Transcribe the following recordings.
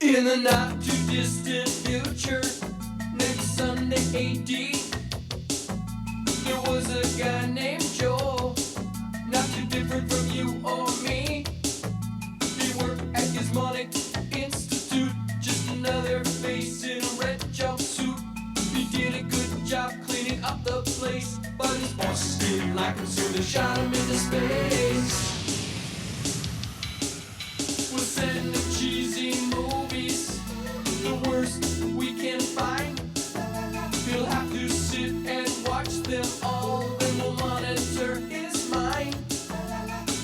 In the not too distant future, next Sunday AD, there was a guy named Joel, not too different from you or me. He worked at Gizmonic Institute, just another face in a red jumpsuit. He did a good job cleaning up the place, but his bosses didn't like him, so they shot him into space. We'll send the cheesy movies, the worst we can find. He'll have to sit and watch them all, then we'll monitor his mind.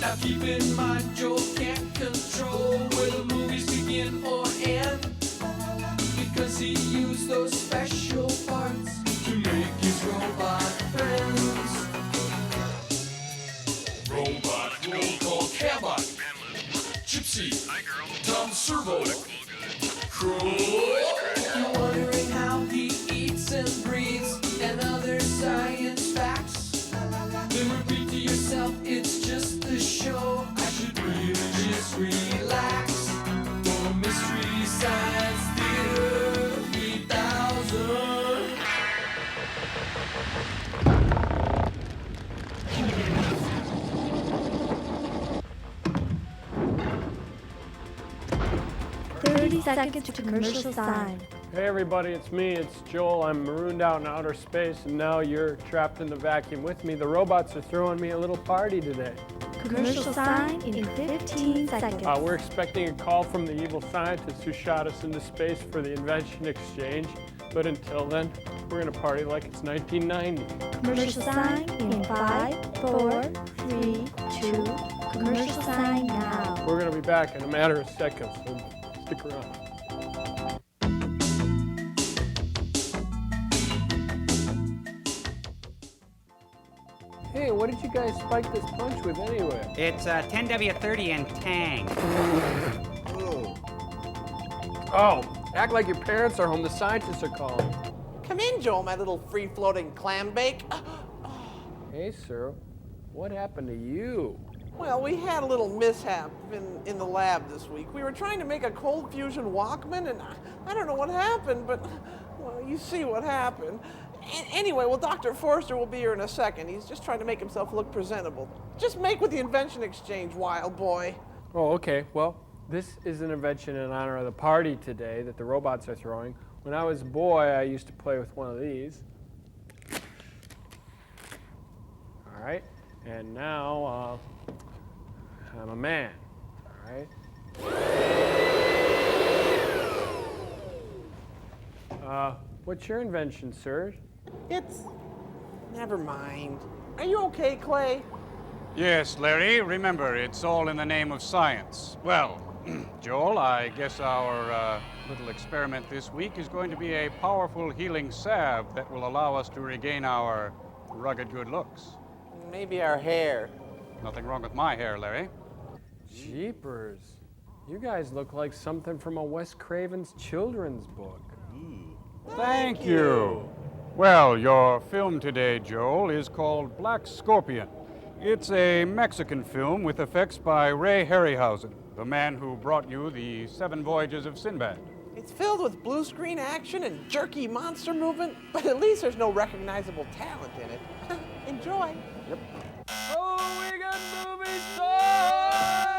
Now keep in mind, Joel can't control where the movies begin or end, because he used those special parts to make his robot friends. Robot, roll call, Cabot, Gypsy, Tom Servo, You're wondering how he eats and breathes and other science facts. Then repeat to yourself, it's just a show. I should really just relax. For Mystery Science Theater 3000. Seconds to commercial sign. Hey everybody, it's me, it's Joel. I'm marooned out in outer space and now you're trapped in the vacuum with me. The robots are throwing me a little party today. Commercial sign in 15 seconds. We're expecting a call from the evil scientists who shot us into space for the Invention exchange. But until then, we're gonna party like it's 1990. Commercial sign in 5, 4, 3, 2. Commercial sign now. We're gonna be back in a matter of seconds, so stick around. Hey, what did you guys spike this punch with anyway? It's 10W30 and Tang. Oh, act like your parents are home. The scientists are calling. Come in, Joel, my little free-floating clam bake. Hey, sir, what happened to you? Well, we had a little mishap in the lab this week. We were trying to make a cold fusion Walkman, and I don't know what happened, but, well, you see what happened. Anyway, well, Dr. Forster will be here in a second. He's just trying to make himself look presentable. Just make with the Invention exchange, wild boy. Oh, okay. Well, this is an invention in honor of the party today that the robots are throwing. When I was a boy, I used to play with one of these. All right. And now, I'm a man. All right. What's your invention, sir? Never mind. Are you okay, Clay? Yes, Larry. Remember, it's all in the name of science. Well, Joel, I guess our little experiment this week is going to be a powerful healing salve that will allow us to regain our rugged good looks. Maybe our hair. Nothing wrong with my hair, Larry. Jeepers. You guys look like something from a Wes Craven's children's book. Thank you. Well, your film today, Joel, is called Black Scorpion. It's a Mexican film with effects by Ray Harryhausen, the man who brought you the 7 Voyages of Sinbad. It's filled with blue screen action and jerky monster movement, but at least there's no recognizable talent in it. Enjoy. Yep. Oh, we got movie stars!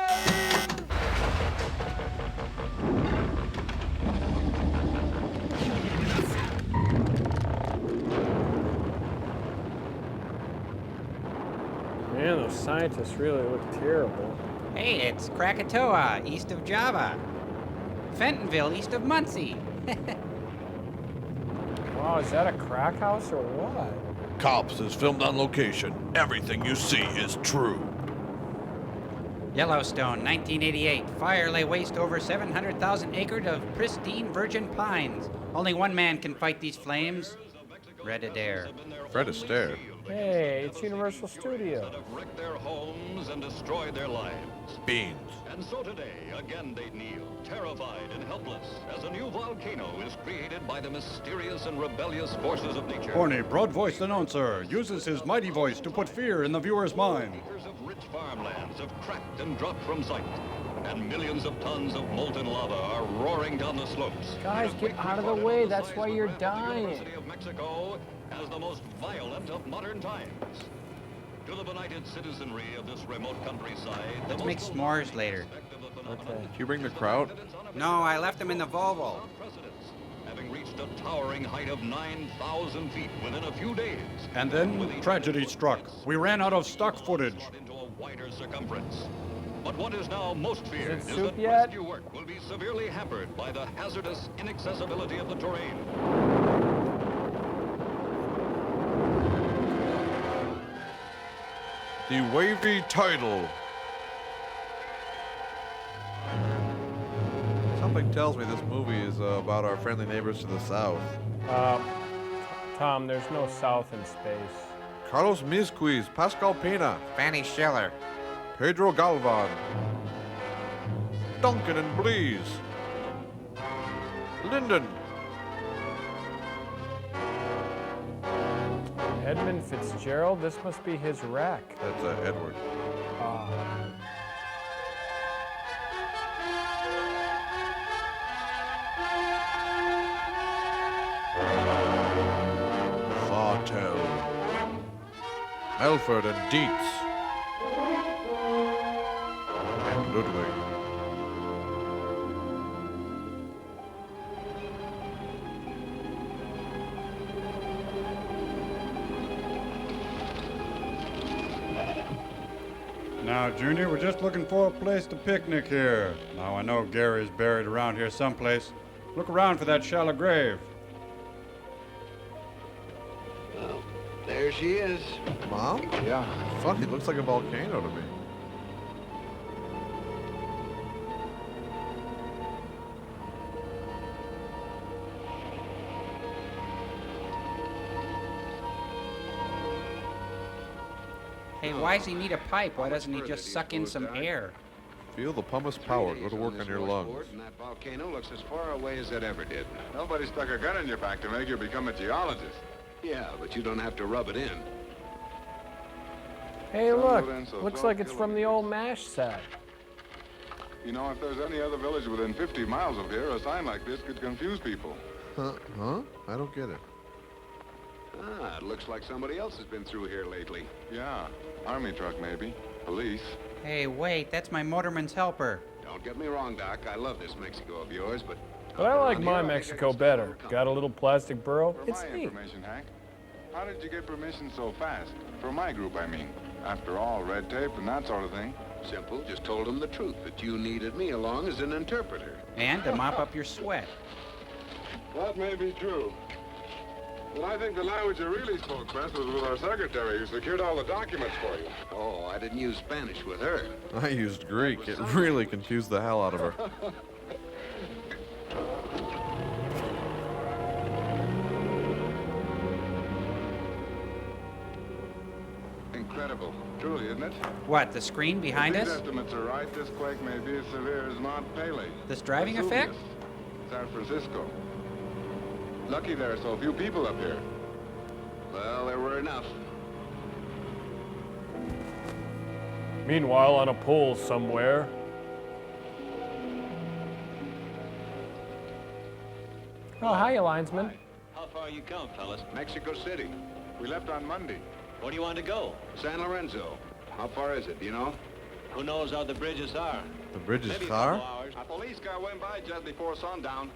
Man, those scientists really look terrible. Hey, it's Krakatoa, east of Java. Fentonville, east of Muncie. Wow, is that a crack house or what? Cops is filmed on location. Everything you see is true. Yellowstone, 1988. Fire lay waste over 700,000 acres of pristine virgin pines. Only one man can fight these flames. Fred Adair. Fred Astaire. Hey, it's Universal Studios. Wrecked their homes and destroyed their lives. Beans. And so today, again they kneel, terrified and helpless, as a new volcano is created by the mysterious and rebellious forces of nature. Horny, broad-voiced announcer uses his mighty voice to put fear in the viewer's mind. Acres of rich farmlands have cracked and dropped from sight. and millions of tons of molten lava are roaring down the slopes. Guys, get out of the way. That's why you're dying. University of Mexico as the most violent of modern times. To the benighted citizenry of this remote countryside, Let's make s'mores later. Okay. Can you bring the kraut? No, I left them in the Volvo. Having reached a towering height of 9,000 feet within a few days. And then tragedy struck. We ran out of stock footage. Into a wider circumference. But what is now most feared is soup that yet? rescue work will be severely hampered by the hazardous inaccessibility of the terrain. The wavy title. Something tells me this movie is about our friendly neighbors to the south. Tom, there's no south in space. Carlos Mizquiz, Pascal Pena, Fanny Schiller. Pedro Galvan, Duncan and Blease, Lyndon, Edmund Fitzgerald, this must be his wreck. that's Edward. Sartell, Melford and Dietz, and Ludwig. Now, Junior, we're just looking for a place to picnic here. Now, I know Gary's buried around here someplace. Look around for that shallow grave. Well, there she is. Mom? Yeah. Funny, it looks like a volcano to me. Hey, why does he need a pipe? Why doesn't he just suck in some air? Feel the pumice power. Go to work on your lungs. And that volcano looks as far away as it ever did. Nobody stuck a gun in your back to make you become a geologist. Yeah, but you don't have to rub it in. Hey, Some look. evidence of Looks like it's drug from the old MASH set. You know, if there's any other village within 50 miles of here, a sign like this could confuse people. Huh? I don't get it. Ah, it looks like somebody else has been through here lately. Yeah, army truck maybe. Police. Hey, wait, that's my motorman's helper. Don't get me wrong, Doc. I love this Mexico of yours, but... But I like my around here, Mexico better. Got a little plastic burrow. For It's my neat. information, Hank, how did you get permission so fast? For my group, I mean. After all, red tape and that sort of thing. Simple, just told them the truth, that you needed me along as an interpreter. And to mop up your sweat. That may be true. But I think the language you really spoke best was with our secretary, who secured all the documents for you. Oh, I didn't use Spanish with her. I used Greek. It really confused the hell out of her. Incredible. Truly, isn't it? What, the screen behind If these us? estimates are right, this quake may be as severe as Mount Pele. This driving Vesuvius, effect? San Francisco. Lucky there are so few people up here. Well, there were enough. Meanwhile, on a pole somewhere. Oh, hiya, linesman. How far you come, fellas? Mexico City. We left on Monday. Where do you want to go? San Lorenzo. How far is it, do you know? Who knows how the bridges are? The bridge is Maybe a tar? couple hours. A police car went by just before sundown.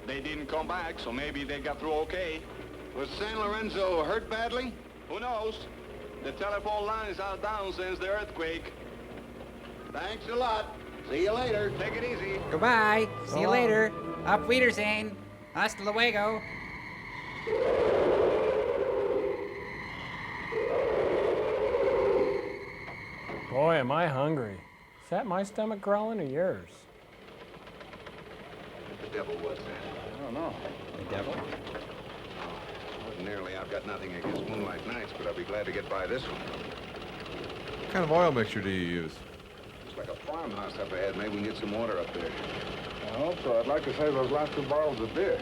They didn't come back, so maybe they got through okay. Was San Lorenzo hurt badly? Who knows? The telephone lines are down since the earthquake. Thanks a lot. See you later. Take it easy. Goodbye. See you later. Auf Wiedersehen. Hasta luego. Boy, am I hungry. Is that my stomach growling or yours? The devil was that. I don't know. The devil? Ordinarily, I've got nothing against moonlight nights, but I'll be glad to get by this one. What kind of oil mixture do you use? It's like a farmhouse up ahead. Maybe we can get some water up there. I hope so. I'd like to save those last 2 bottles of beer.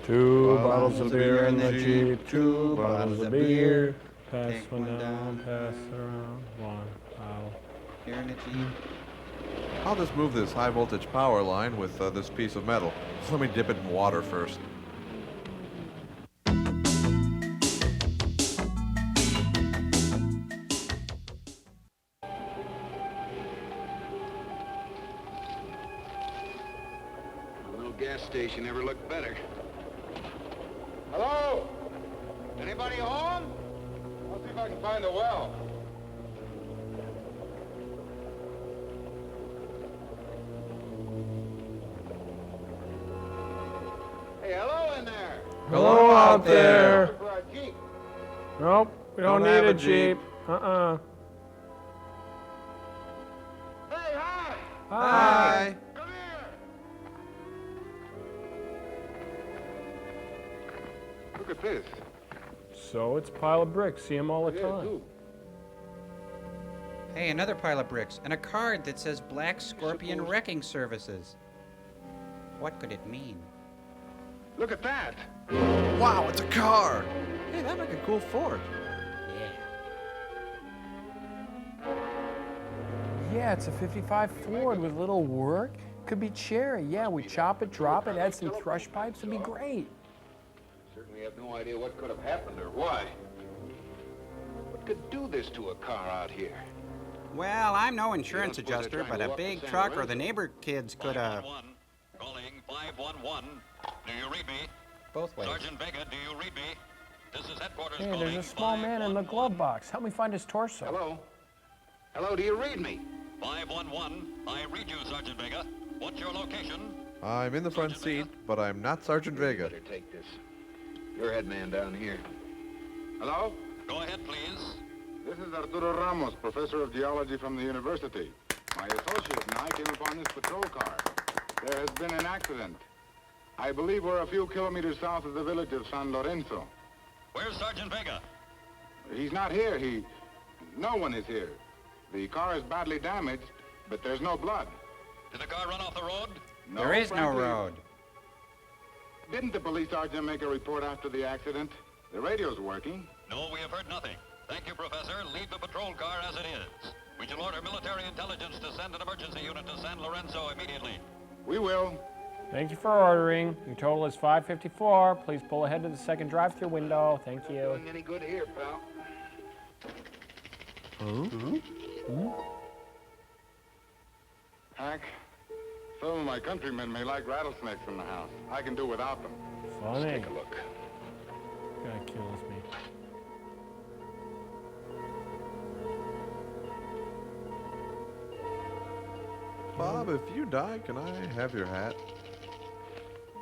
2 bottles of beer in the Jeep, 2 bottles of beer. Pass one down, pass around, 1 bottle. Here in the Jeep. I'll just move this high voltage power line with this piece of metal. Let me dip it in water first. No gas station ever looked better. Hello? Anybody home? I'll see if I can find a well. Hey, hello in there. Hello out there. For our Jeep. Nope, we don't need have a a Jeep. Jeep. Uh-uh. Hey, hi. Hi. Come here. Look at this. So it's a pile of bricks. See them all the Yeah, time. too. Hey, another pile of bricks, and a card that says Black Scorpion Wrecking Services. What could it mean? Look at that. Wow, it's a car! Hey, that'd make a cool Ford. Yeah, it's a 55 Ford with little work. Could be cherry. Yeah, we chop it, drop it, add some thrush pipes. It'd be great. Certainly have no idea what could have happened or why. What could do this to a car out here? Well, I'm no insurance You don't suppose adjuster, they're but trying a to big walk the truck San or the neighbor kids could, 511. Calling 511. Do you read me? both ways. Sergeant Vega, do you read me? This is headquarters Hey, calling. there's a small man in the glove box. Help me find his torso. Hello? Hello, do you read me? 511. I read you, Sergeant Vega. What's your location? I'm in the front seat, but I'm not Sergeant Vega. Better take this. Your head man down here. Hello? Go ahead, please. This is Arturo Ramos, professor of geology from the university. My associate and I came upon this patrol car. There has been an accident. I believe we're a few kilometers south of the village of San Lorenzo. Where's Sergeant Vega? He's not here. No one is here. The car is badly damaged, but there's no blood. Did the car run off the road? No, There is no frankly, road. Didn't the police sergeant make a report after the accident? The radio's working. No, we have heard nothing. Thank you, Professor. Leave the patrol car as it is. We shall order military intelligence to send an emergency unit to San Lorenzo immediately. We will. Thank you for ordering. Your total is $554. Please pull ahead to the second drive-through window. Thank you. Doing any good here, pal. Hank, some of my countrymen may like rattlesnakes in the house. I can do without them. Funny. Take a look. Guy kills me. Bob, if you die, can I have your hat?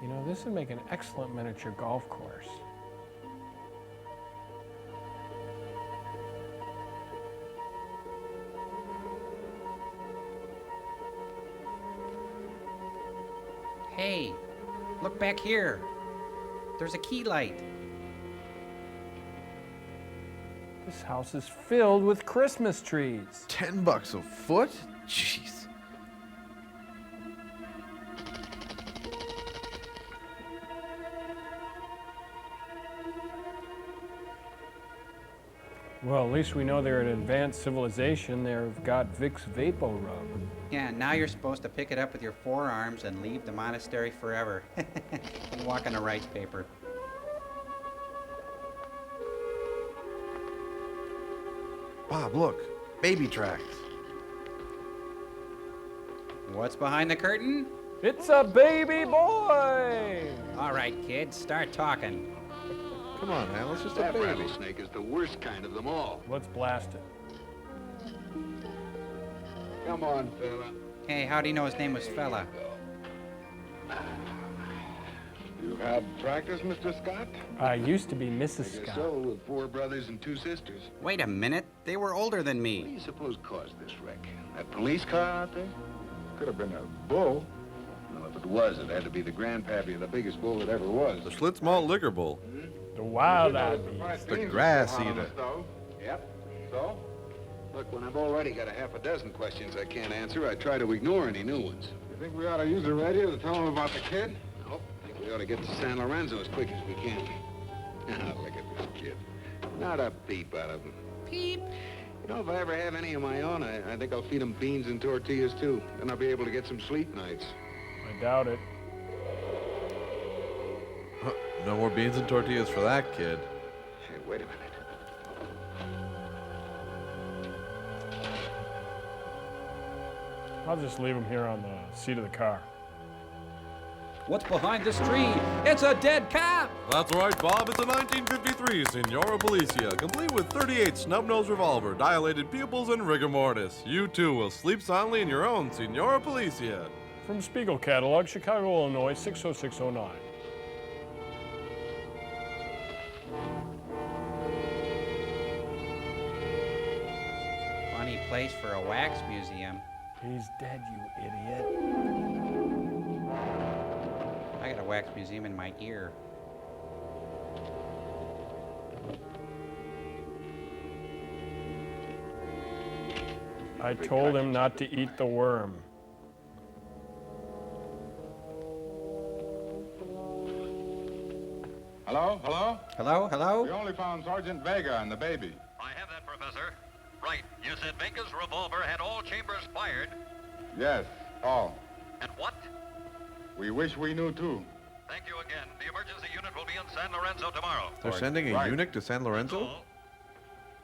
You know, this would make an excellent miniature golf course. Hey, look back here. There's a key light. This house is filled with Christmas trees. $10 a foot? Jeez. Well, at least we know they're an advanced civilization. They've got Vicks Vapo Rub. Yeah, now you're supposed to pick it up with your forearms and leave the monastery forever. Walk on the rice paper. Bob, look. Baby tracks. What's behind the curtain? It's a baby boy! All right, kids, start talking. Come on, Hal, it's just a That baby. rattlesnake is the worst kind of them all. Let's blast it. Come on, fella. Hey, how'd he know his name was Fella? You had practice, Mr. Scott? I used to be Mrs. I guess Scott. so, with 4 brothers and 2 sisters. Wait a minute, they were older than What do me. you suppose caused this wreck? That police car out there? Could have been a bull. Well, if it was, it had to be the grandpappy of the biggest bull that ever was. The Schlitz Malt Liquor Bull. The wild ivy. The grass eater. Yep. So? Look, when I've already got a half a dozen questions I can't answer, I try to ignore any new ones. You think we ought to use the radio to tell them about the kid? Nope. I think we ought to get to San Lorenzo as quick as we can. Now, look at this kid. Not a peep out of him. Peep. You know, if I ever have any of my own, I think I'll feed them beans and tortillas, too. Then I'll be able to get some sleep nights. I doubt it. No more beans and tortillas for that kid. Hey, wait a minute. I'll just leave him here on the seat of the car. What's behind this tree? It's a dead cop! That's right, Bob. It's a 1953 Signora Policia, complete with 38 snub-nosed revolver, dilated pupils, and rigor mortis. You too will sleep soundly in your own Signora Policia. From Spiegel Catalog, Chicago, Illinois, 60609. Funny place for a wax museum. He's dead, you idiot. I got a wax museum in my ear. I told him not to eat the worm. Hello? Hello? Hello? Hello? We only found Sergeant Vega and the baby. I have that, Professor. Right. You said Vega's revolver had all chambers fired. Yes, all. And what? We wish we knew too. Thank you again. The emergency unit will be in San Lorenzo tomorrow. They're sending a eunuch to San Lorenzo?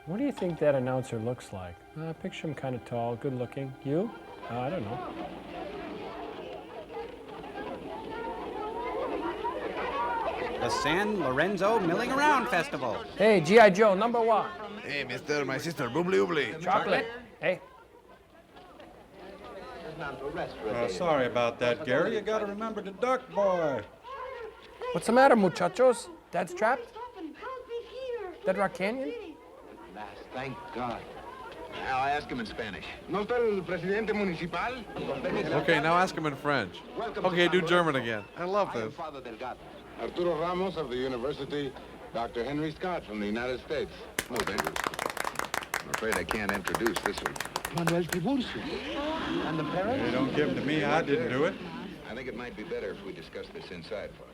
What do you think that announcer looks like? Picture him kind of tall, good looking. You? I don't know. The San Lorenzo Milling Around Festival. Hey, G.I. Joe, #1. Hey, mister, my sister, boobly oobly. Chocolate. Hey. Sorry about that, Gary. You gotta remember the duck boy. What's the matter, muchachos? Dad's trapped? Dead Rock Canyon? Thank God. I'll ask him in Spanish. ¿No está el presidente municipal? Okay, now ask him in French. Okay, do German again. I love this. Arturo Ramos of the university, Dr. Henry Scott from the United States. Oh, thank you. I'm afraid I can't introduce this one. Manuel Tiburcio. And the parents? Hey, don't give him to me. I didn't do it. I think it might be better if we discuss this inside, Father.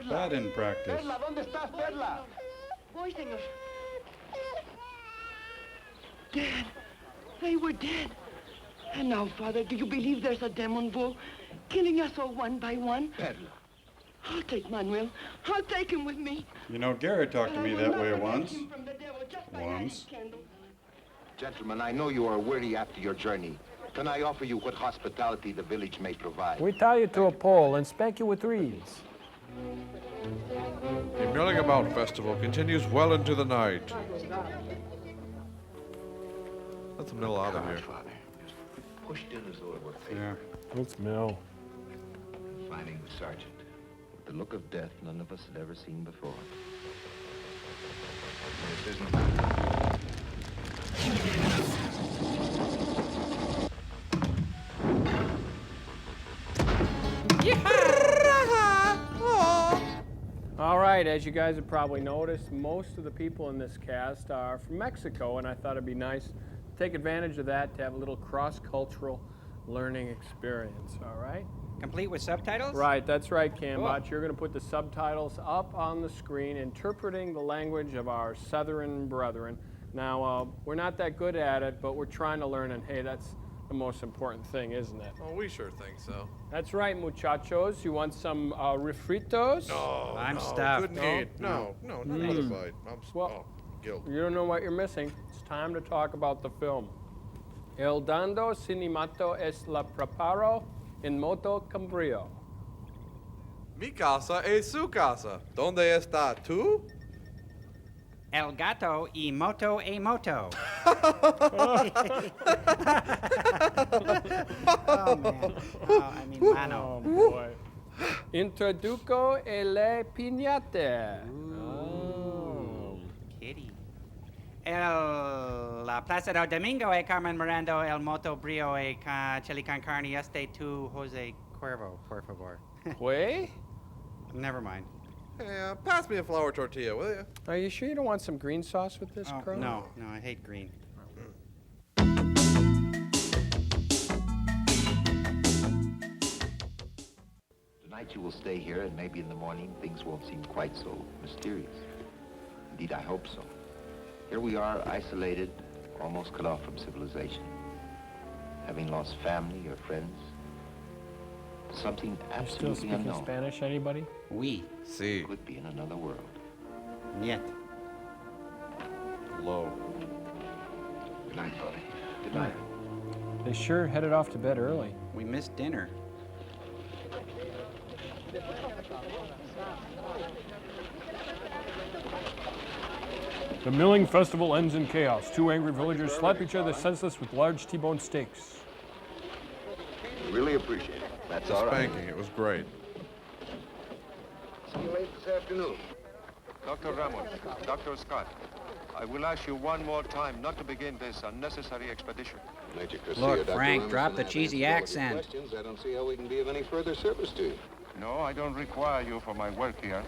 That in practice. Perla, ¿dónde estás, Perla? Voy, señor. Dead. They were dead. And now, Father, do you believe there's a demon bull killing us all one by one? Perla. I'll take Manuel. I'll take him with me. You know, Gary talked to me that way once. Once. Gentlemen, I know you are weary after your journey. Can I offer you what hospitality the village may provide? We tie you to a pole and spank you with reeds. The Milling About Festival continues well into the night. Let's mill out of here. Father. Pushed in as though it were fate. Yeah. Let's mill. Finding the sergeant. With the look of death none of us had ever seen before. This isn't... All right, as you guys have probably noticed, most of the people in this cast are from Mexico, and I thought it'd be nice to take advantage of that to have a little cross-cultural learning experience, all right? Complete with subtitles? Right, that's right, Cambot. Cool. You're going to put the subtitles up on the screen, interpreting the language of our Southern brethren. Now, we're not that good at it, but we're trying to learn, and hey, that's the most important thing, isn't it? Oh, we sure think so. That's right, muchachos. You want some refritos? No, I'm no, stuffed. Couldn't eat. No, not another bite. Well, guilt. You don't know what you're missing. It's time to talk about the film. El dando cinemato es la preparo en moto cambrio. Mi casa es su casa. ¿Dónde está tú? El gato y moto e moto. Oh, man. Oh, I mean, mano. Oh, boy. Introduco el piñate. Oh. Kitty. La Placido Domingo e Carmen Mirando el moto brio e chili con carne este tu Jose Cuervo, por favor. Way? Never mind. Hey, pass me a flour tortilla, will you? Are you sure you don't want some green sauce with this, Crow? No, I hate green. Tonight you will stay here, and maybe in the morning things won't seem quite so mysterious. Indeed, I hope so. Here we are, isolated, almost cut off from civilization, having lost family or friends. Something You absolutely still speaking unknown. Spanish, anybody? Oui. See. Could be in another world. Niet. Low. Good night, buddy. Good night. They sure headed off to bed early. We missed dinner. The milling festival ends in chaos. Two angry villagers slap each other senseless with large T-bone steaks. Really appreciate it. That's all right. Spanking, it was great. See you late this afternoon. Dr. Ramos, Dr. Scott, I will ask you one more time not to begin this unnecessary expedition. Look, Frank, drop the cheesy accent. I don't see how we can be of any further service to you. No, I don't require you for my work here.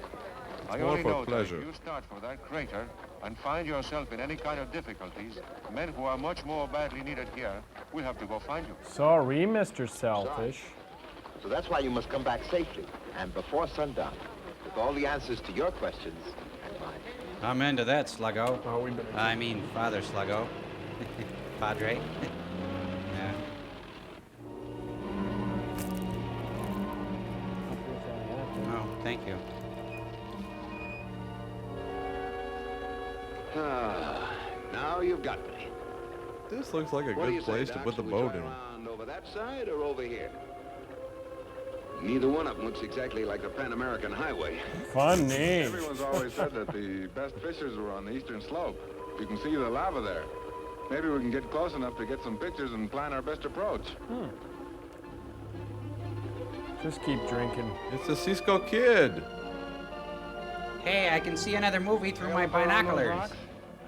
I more only for know pleasure. that if you start for that crater and find yourself in any kind of difficulties, men who are much more badly needed here will have to go find you. Sorry, Mr. Selfish. So that's why you must come back safely and before sundown with all the answers to your questions and mine. I'm into that, Sluggo. Oh, we better. I mean, Father Sluggo. Padre. Yeah. Oh, thank you. Now you've got me. This looks like a What do good you say, place to Doc? put the Should we boat try in. around over that side or over here? Neither one of them looks exactly like the Pan American Highway. Funny. Everyone's always said that the best fishers were on the eastern slope. You can see the lava there. Maybe we can get close enough to get some pictures and plan our best approach. Just keep drinking. It's the Cisco Kid. Hey, I can see another movie through my binoculars.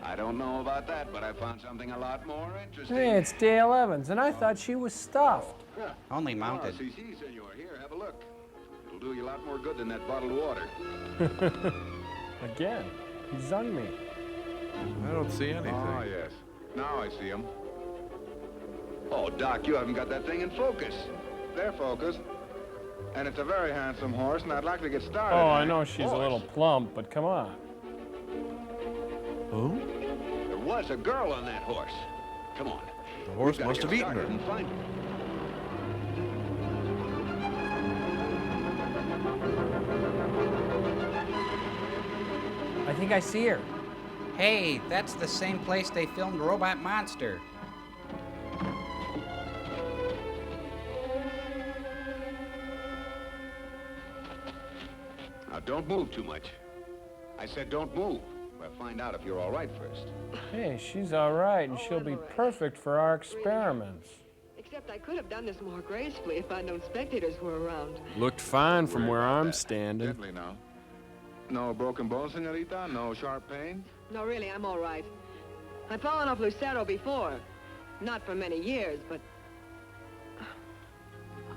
I don't know about that, but I found something a lot more interesting. Hey, it's Dale Evans, and I thought she was stuffed. Only mounted. Oh, si, senor. Here, have a look. It'll do you a lot more good than that bottled water. Again, he's on me. I don't see anything. Oh, yes. Now I see them. Oh, Doc, you haven't got that thing in focus. They're focused. And it's a very handsome horse, and I'd like to get started. Oh, I know she's a little plump, but come on. Who? There was a girl on that horse. Come on. The horse We've gotta must get have eaten started her. and find her. I think I see her. Hey, that's the same place they filmed Robot Monster. Now, don't move too much. I said don't move. We'll find out if you're all right first. Hey, she's all right, and she'll be perfect for our experiments. Except I could have done this more gracefully if I'd known spectators were around. Looked fine from where I'm standing. Gently now. No broken bones, senorita? No sharp pain? No, really, I'm all right. I've fallen off Lucero before. Not for many years, but...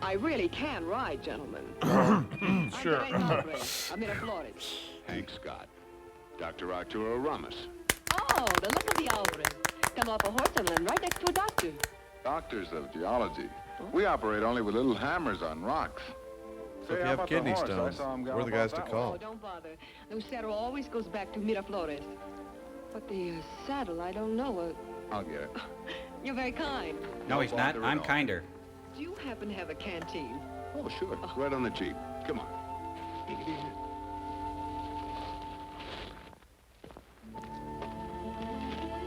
I really can ride, gentlemen. Sure. I'm Miraflores. Hank Scott. Dr. Arturo Ramos. Oh, the lovely Alvarez. Come off a horse and land right next to a doctor. Doctors of geology. We operate only with little hammers on rocks. So if Say, you how have about the kidney horse? I stones, saw him we're gallop the guys off to that call. Oh, don't bother. Lucero always goes back to Miraflores. But the saddle, I don't know. I'll get it. You're very kind. No, he's not. bother I'm at all. kinder. Do you happen to have a canteen? Oh, sure. Right on the Jeep. Come on.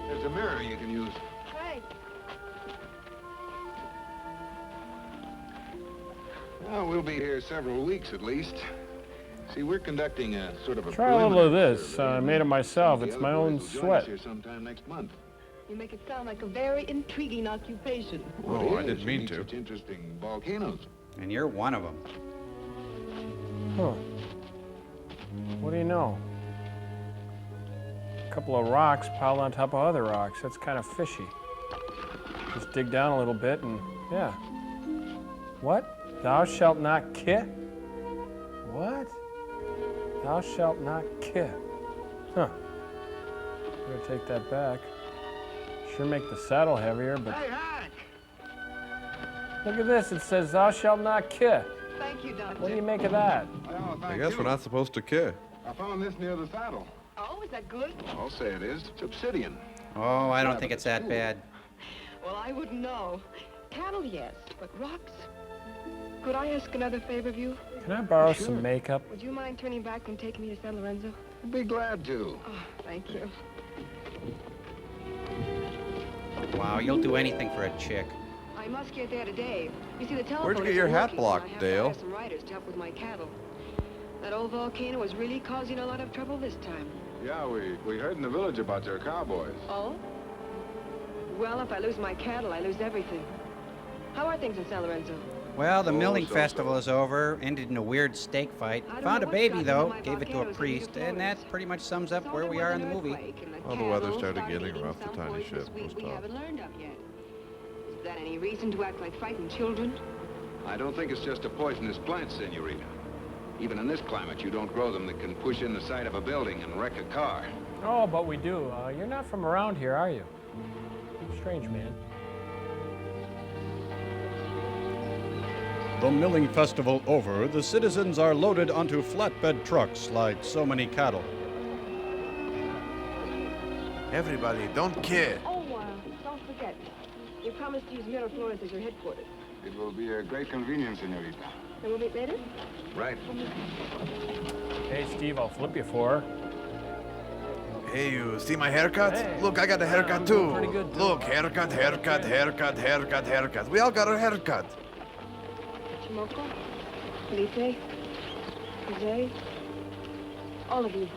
There's a mirror you can use. Right. Well, we'll be here several weeks at least. See, we're conducting a sort of a Try a little of preliminary this. survey. I made it myself. The It's other my own boys will join us sweat. here sometime next month. You make it sound like a very intriguing occupation. Well, Oh, it I is. didn't You mean meet to. Such interesting volcanoes. And you're one of them. Huh. What do you know? A couple of rocks piled on top of other rocks. That's kind of fishy. Just dig down a little bit and, yeah. What? Thou shalt not kill? What? Thou shalt not kill. Huh. Better take that back. Sure make the saddle heavier, but... Hey, Hank! Look at this. It says, thou shalt not kill. Thank you, Doctor. What do you make of that? Well, I thank guess you. we're not supposed to kill. I found this near the saddle. Oh, is that good? I'll say it is. It's obsidian. Oh, I don't think it's that bad. Well, I wouldn't know. Cattle, yes, but rocks? Could I ask another favor of you? Can I borrow some makeup? Would you mind turning back and taking me to San Lorenzo? I'd be glad to. Oh, thank you. Wow, you'll do anything for a chick. I must get there today. You see, the telephone Where'd you get isn't your hat working, blocked, and I have Dale? to hire some riders to help with my cattle. That old volcano is really causing a lot of trouble this time. Yeah, we heard in the village about your cowboys. Oh? Well, if I lose my cattle, I lose everything. How are things in San Lorenzo? Well, the milling so-so. festival is over, ended in a weird steak fight. I don't Found a know what's baby, gotten though, into my gave it to a volcanoes and priest, and that Florence. pretty much sums up So where there we was are an in the movie. earthquake, and Well, the weather cattle started started getting eating rough. The some tiny poisonous ship weed was we tough. haven't learned of yet. Is that any reason to act like frightened children? I don't think it's just a poisonous plant, Senorita. Even in this climate, you don't grow them that can push in the side of a building and wreck a car. Oh, but we do. You're not from around here, are you? Strange, man. The milling festival over, the citizens are loaded onto flatbed trucks like so many cattle. Everybody, don't care. Oh, don't forget. You promised to use Miraflores as your headquarters. It will be a great convenience, senorita. Then we'll meet later? Right. Hey, Steve, I'll flip you for her. Hey, you see my haircut? Hey. Look, I got a haircut I'm too. doing pretty good, too. Look, haircut, haircut, haircut, haircut, haircut. We all got our haircut. Chimoco, Felipe, Jose, all of you.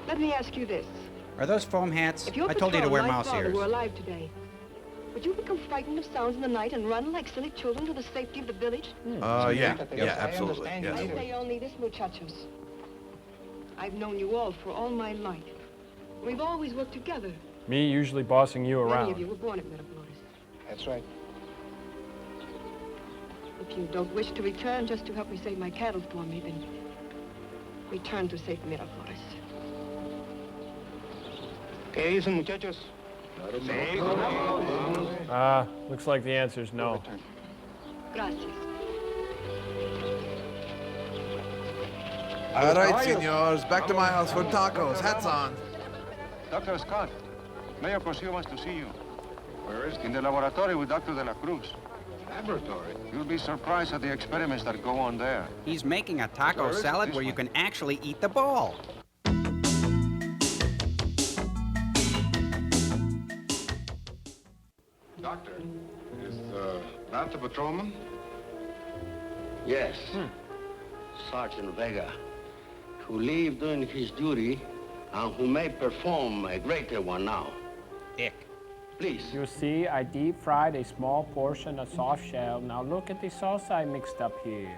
Let me ask you this. Are those foam hats? If your I told you to patron wear and my mouse father ears. were alive today, would you become frightened of sounds in the night and run like silly children to the safety of the village? Yeah, absolutely. I Yes. say only this, muchachos. I've known you all for all my life. We've always worked together. Me usually bossing you Many of around. you were born at Miraflores. That's right. If you don't wish to return just to help me save my cattle for me, then return to safe Miraflores. ¿Qué dicen, muchachos? Looks like the answer's no. Gracias. All right, senors, back to my house for tacos. Hats on. Dr. Scott, Mayor Cosio wants to see you. Where is In the laboratory with Dr. De La Cruz. laboratory? You'll be surprised at the experiments that go on there. He's making a taco salad where you can actually eat the ball. Doctor, is that the patrolman? Yes. Sergeant Vega, who leave doing his duty and who may perform a greater one now. Ick. Please. You see, I deep fried a small portion of soft shell. Now look at the sauce I mixed up here.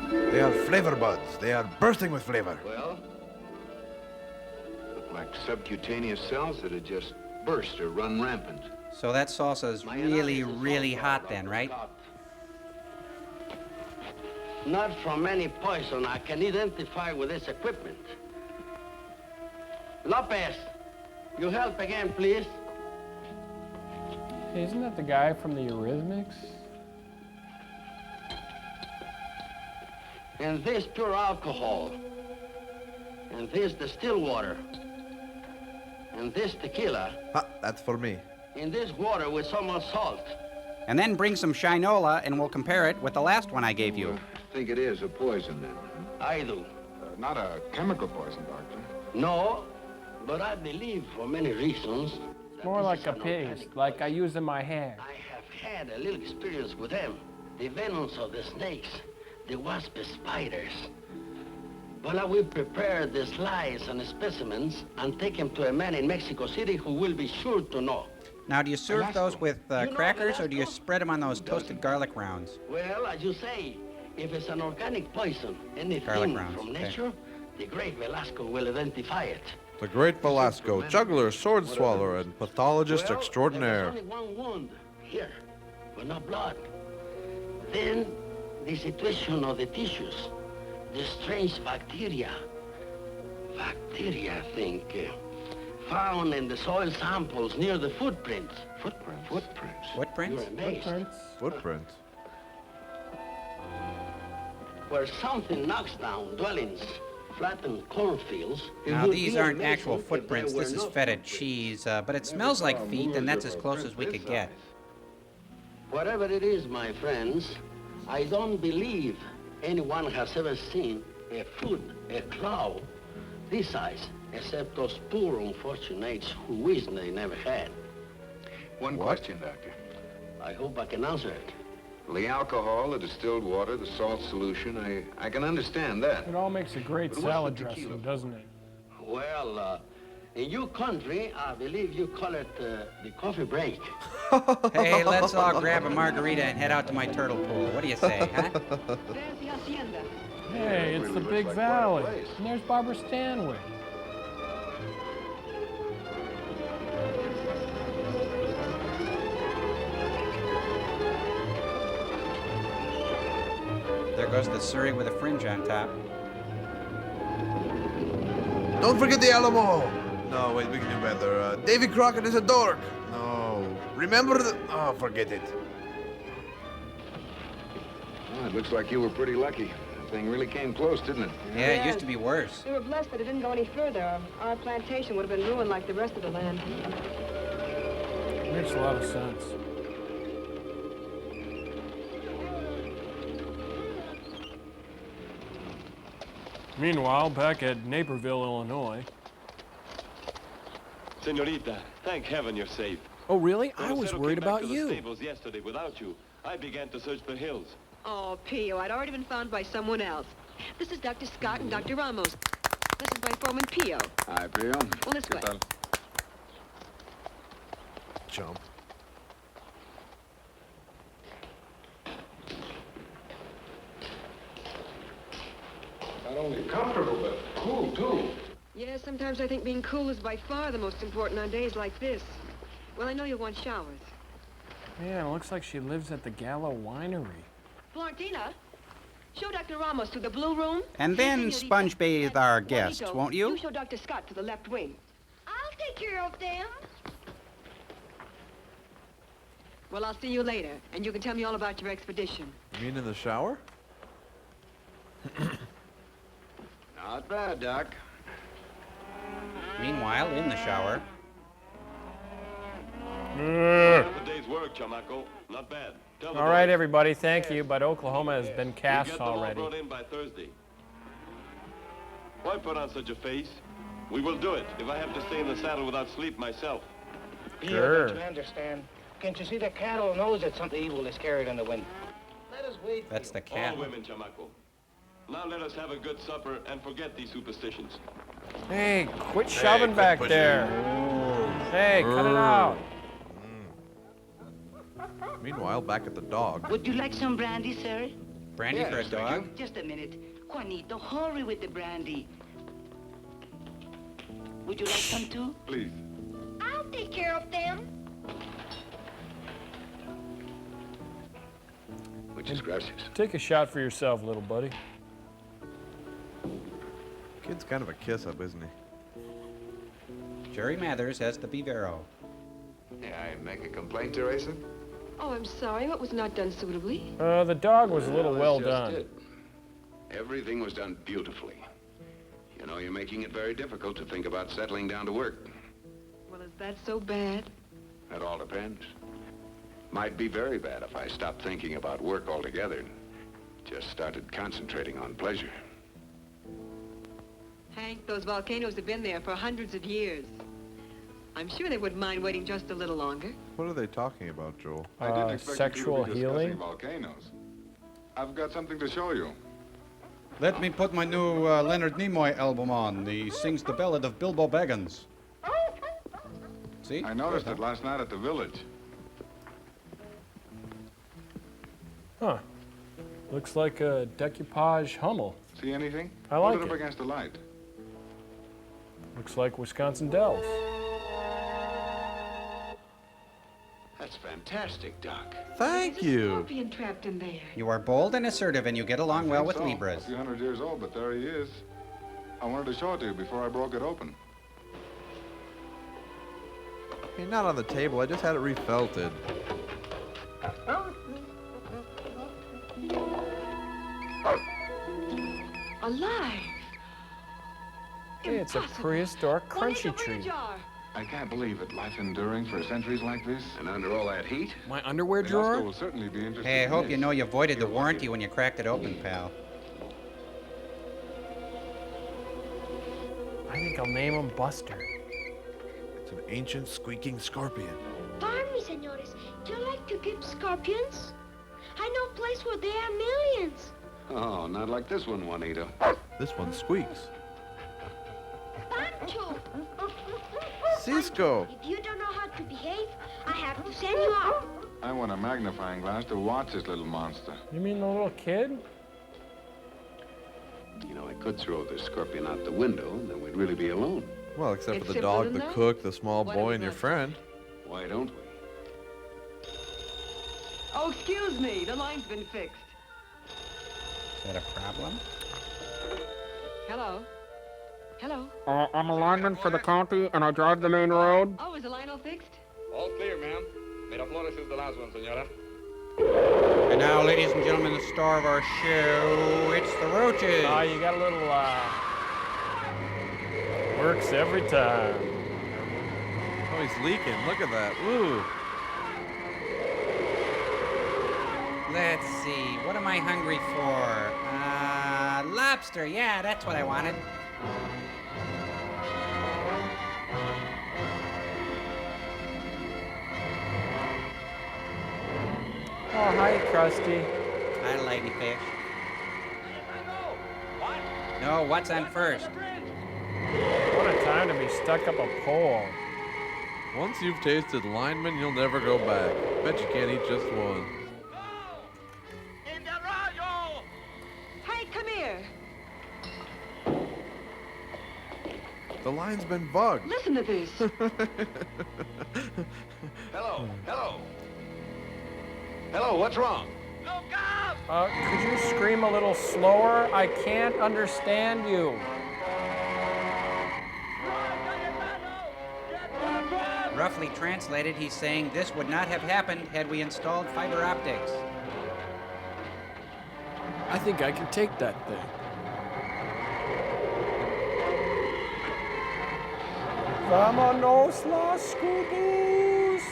They are flavor buds. They are bursting with flavor. Well, look like subcutaneous cells that had just burst or run rampant. So that salsa's really, really hot then, right? Not from any poison I can identify with this equipment. Lopez, you help again, please. Hey, isn't that the guy from the Eurythmics? And this pure alcohol. And this distilled water. And this tequila. That's for me. In this water with some salt. And then bring some shinola and we'll compare it with the last one I gave you. I think it is a poison then. I do. Not a chemical poison, Doctor. No, but I believe for many reasons. More like a paste, like I use in my hair. I have had a little experience with them. The venoms of the snakes, the wasp spiders. Well, I will prepare the slides and specimens and take them to a man in Mexico City who will be sure to know. Now, do you serve those with crackers or do you spread them on those toasted garlic rounds? Well, as you say, if it's an organic poison, anything Garlic rounds, from okay. nature, the great Velasco will identify it. The great Velasco, juggler, sword swallower, and pathologist extraordinaire. There's only one wound here, but no blood. Then the situation of the tissues, the strange bacteria, I think, found in the soil samples near the footprints. Footprints? Footprints? You're amazed. Footprints. Where something knocks down dwellings, flattened cornfields. it Now, would these be aren't amazing actual if there footprints. were This is no fetid cheese, but it smells like feet, and that's as close as we could get. Whatever it is, my friends, I don't believe anyone has ever seen a foot, a claw, this size, except those poor unfortunates who wish they never had. One question, Doctor. I hope I can answer it. The alcohol, the distilled water, the salt solution, I can understand that. It all makes a great But what's salad the dressing, tequila? doesn't it? Well, in your country, I believe you call it the coffee break. Hey, let's all grab a margarita and head out to my turtle pool. What do you say, huh? There's the hacienda. Hey, it's the Big Valley. And there's Barbara Stanwyck. There goes the Surrey with a fringe on top. Don't forget the Alamo. No, wait, we can do better. Davy Crockett is a dork. No. Remember the... Oh, forget it. Well, it looks like you were pretty lucky. That thing really came close, didn't it? Yeah, it used to be worse. We were blessed that it didn't go any further. Our plantation would have been ruined like the rest of the land. Makes a lot of sense. Meanwhile, back at Naperville, Illinois. Senorita, thank heaven you're safe. Oh, really? When I was Lucero worried came back about to you. the stables yesterday without you, I began to search the hills. Oh, Pio, I'd already been found by someone else. This is Dr. Scott and Dr. Ramos. This is my foreman, Pio. Hi, Pio. Well, this way. Jump. Not only comfortable, but cool, too. Yeah, sometimes I think being cool is by far the most important on days like this. Well, I know you'll want showers. Yeah, it looks like she lives at the Gallo Winery. Florentina, show Dr. Ramos to the blue room. And then sponge bathe our guests, Juanito, won't you? You show Dr. Scott to the left wing. I'll take care of them. Well, I'll see you later, and you can tell me all about your expedition. You mean in the shower? Not bad, Doc. Meanwhile, in the shower. Half a day's work, Chamaco. Not bad. Tell the All right, boys. everybody, thank you, but Oklahoma has been We'll cast get them all already. brought in by Thursday. Why put on such a face? We will do it if I have to stay in the saddle without sleep myself. Sure. Don't you understand? Can't you see the cattle knows that something evil is carried in the wind? Let us wait. That's the All cat. women, Chamaco. Now let us have a good supper and forget these superstitions. Hey, quit shoving back quit there. Hey, cut it out. Meanwhile, back at the dog. Would you like some brandy, sir? Brandy for a dog? Just a minute. Juanito, hurry with the brandy. Would you like some too? Please. I'll take care of them. Muchas gracias. Take a shot for yourself, little buddy. Kid's kind of a kiss-up, isn't he? Jerry Mathers has the Vivero. May I make a complaint, Teresa? Oh, I'm sorry. What was not done suitably? The dog was a little well that's just done. it. Everything was done beautifully. You know, you're making it very difficult to think about settling down to work. Well, is that so bad? That all depends. Might be very bad if I stopped thinking about work altogether and just started concentrating on pleasure. Hank, those volcanoes have been there for hundreds of years. I'm sure they wouldn't mind waiting just a little longer. What are they talking about, Joel? I didn't expect sexual you to be discussing healing? volcanoes. I've got something to show you. Let me put my new Leonard Nimoy album on. He sings the ballad of Bilbo Baggins. See? I noticed it last night at the village. Huh. Looks like a decoupage Hummel. See anything? I like Hold it it. up against the light. Looks like Wisconsin Dells. That's fantastic, Doc. Thank There's a you. scorpion trapped in there. You are bold and assertive, and you get along well with So, Libras. A few hundred years old, but there he is. I wanted to show it to you before I broke it open. Hey, not on the table. I just had it refelted. Alive. Hey, it's a prehistoric crunchy tree. I can't believe it. Life enduring for centuries like this. And under all that heat? My underwear The drawer? will certainly be interested. Hey, I in hope this. you know you voided the warranty when you cracked it open, pal. I think I'll name him Buster. It's an ancient squeaking scorpion. Pardon me, senores. Do you like to keep scorpions? I know a place where there are millions. Oh, not like this one, Juanito. This one squeaks. Pancho! Cisco! If you don't know how to behave, I have to send you out. I want a magnifying glass to watch this little monster. You mean the little kid? You know, I could throw this scorpion out the window, and then we'd really be alone. Well, except It's for the simpler dog, than the that. cook, the small Why boy, don't and we your go? friend. Why don't we? Oh, excuse me. The line's been fixed. Is that a problem? Hello? Hello? I'm a lineman for the county, and I drive the main road. Oh, is the line all fixed? All clear, ma'am. Miraflores is the last one, senora. And now, ladies and gentlemen, the star of our show, it's the Roaches. You got a little, works every time. Oh, he's leaking. Look at that. Ooh. Let's see, what am I hungry for? Lobster, yeah, that's what I wanted. Oh, hi, Krusty. Hi, ladyfish. No, what's on first? What a time to be stuck up a pole. Once you've tasted lineman, you'll never go back. Bet you can't eat just one. Hey, come here. The line's been bugged. Listen to this. Hello, hello. Hello, what's wrong? Could you scream a little slower? I can't understand you. Roughly translated, he's saying this would not have happened had we installed fiber optics. I think I can take that thing. Vámonos los Scooboos!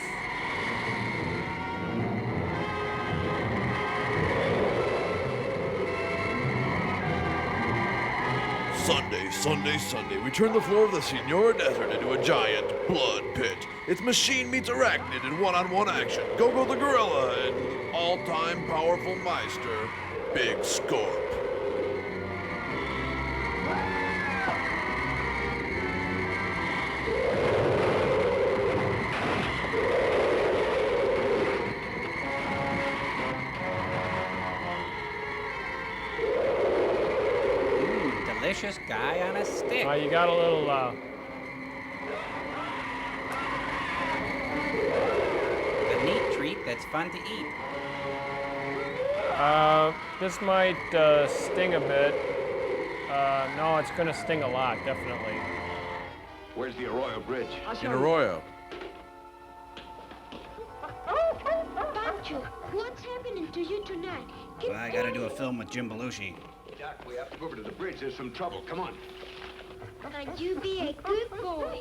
Sunday, Sunday, Sunday, we turn the floor of the Senora Desert into a giant blood pit. It's machine meets arachnid in one-on-one action. Go-Go the Gorilla and all-time powerful Meister, Big Scorp. Delicious guy on a stick. You got a little, A neat treat that's fun to eat. this might sting a bit. No, it's gonna sting a lot, definitely. Where's the Arroyo Bridge? In Arroyo. Pancho, what's happening to you tonight? Keep Well, I gotta do a film with Jim Belushi. Doc, we have to go over to the bridge. There's some trouble. Come on. And you be a good boy.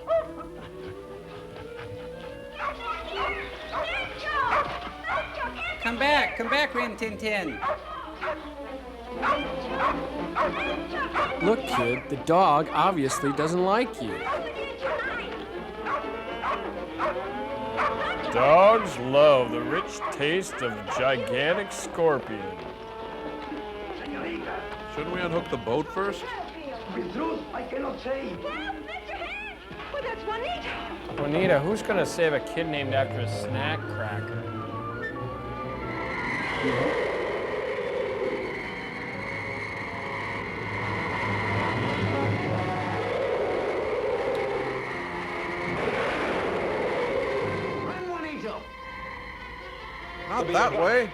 Come back, Rin Tin Tin. Look, kid, the dog obviously doesn't like you. Dogs love the rich taste of gigantic scorpion. Shouldn't we unhook the boat first? The truth, I cannot say. Well, that's Juanita. Juanita, who's gonna save a kid named after a snack cracker? Run, Juanito. Not that way.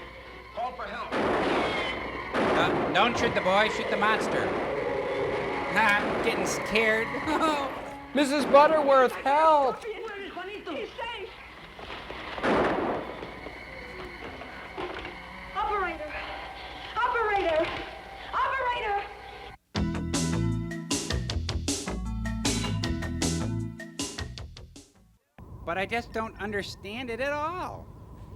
Call for help. Don't shoot the boy, shoot the monster. I'm getting scared. Mrs. Butterworth, help! Juanito. He's safe. Operator. Operator. Operator. but I just don't understand it at all.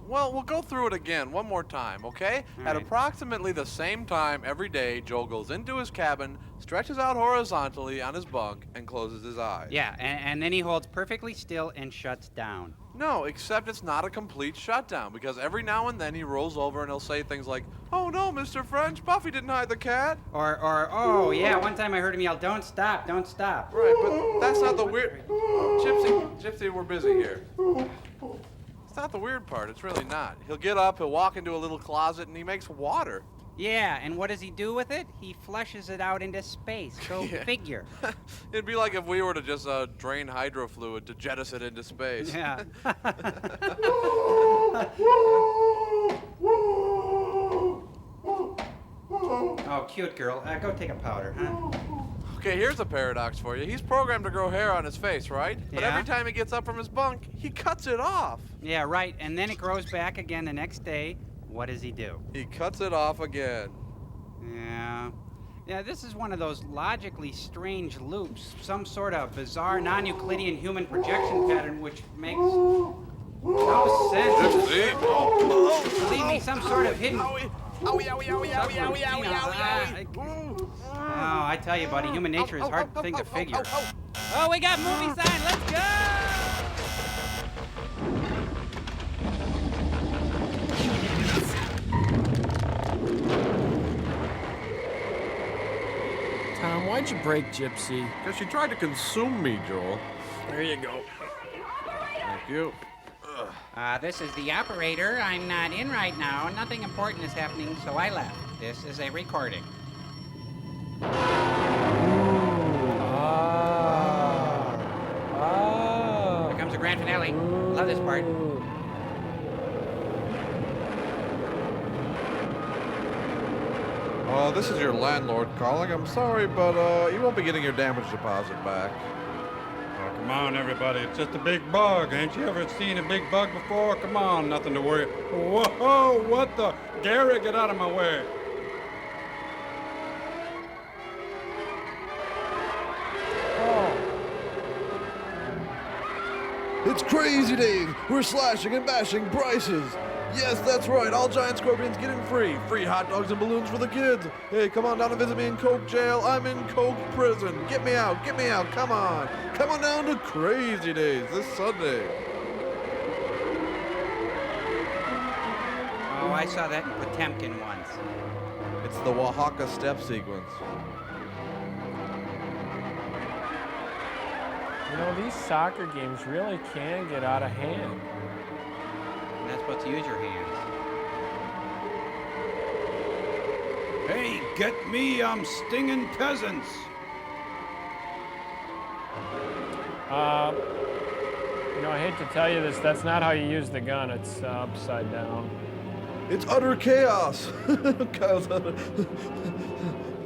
Well, we'll go through it again one more time, okay? All At right. approximately the same time every day, Joel goes into his cabin, stretches out horizontally on his bunk, and closes his eyes. Yeah, and then he holds perfectly still and shuts down. No, except it's not a complete shutdown, because every now and then he rolls over and he'll say things like, "Oh no, Mr. French, Buffy didn't hide the cat." Or oh yeah, one time I heard him yell, "Don't stop, don't stop." Right, but that's not the weird... Gypsy, we're busy here. It's not the weird part, it's really not. He'll get up, he'll walk into a little closet, and he makes water. Yeah, and what does he do with it? He flushes it out into space. Go Yeah. figure. It'd be like if we were to just drain hydro fluid to jettison it into space. Yeah. Oh, cute girl. Go take a powder, huh? Okay, here's a paradox for you. He's programmed to grow hair on his face, right? But Yeah. every time he gets up from his bunk, he cuts it off. Yeah, right. And then it grows back again the next day. What does he do? He cuts it off again. Yeah. Yeah, this is one of those logically strange loops. Some sort of bizarre non-Euclidean human projection pattern which makes no sense. Gypsy. Believe me, some sort of hidden... Owie, owie, owie, owie, owie, owie, owie, owie, owie. Oh, I tell you, buddy, human nature is a hard thing to figure. Oh, we got movie sign. Let's go! Tom, why'd you break Gypsy? Because she tried to consume me, Joel. There you go. Thank you. This is the operator. I'm not in right now. Nothing important is happening, so I left. This is a recording. Here comes the grand finale. Love this part. Oh, this is your landlord calling. I'm sorry, but you won't be getting your damage deposit back. Oh, come on, everybody. It's just a big bug. Ain't you ever seen a big bug before? Come on, nothing to worry. Whoa, what the? Gary, get out of my way. It's crazy, Dave. We're slashing and bashing prices. Yes, that's right. All giant scorpions getting free. Free hot dogs and balloons for the kids. Hey, come on down to visit me in Coke jail. I'm in Coke prison. Get me out. Get me out. Come on. Come on down to Crazy Days this Sunday. Oh, I saw that in Potemkin once. It's the Oaxaca step sequence. You know, these soccer games really can get out of hand. You're not supposed to use your hands. Hey, get me, I'm stinging peasants. You know, I hate to tell you this, that's not how you use the gun. It's upside down. It's utter chaos.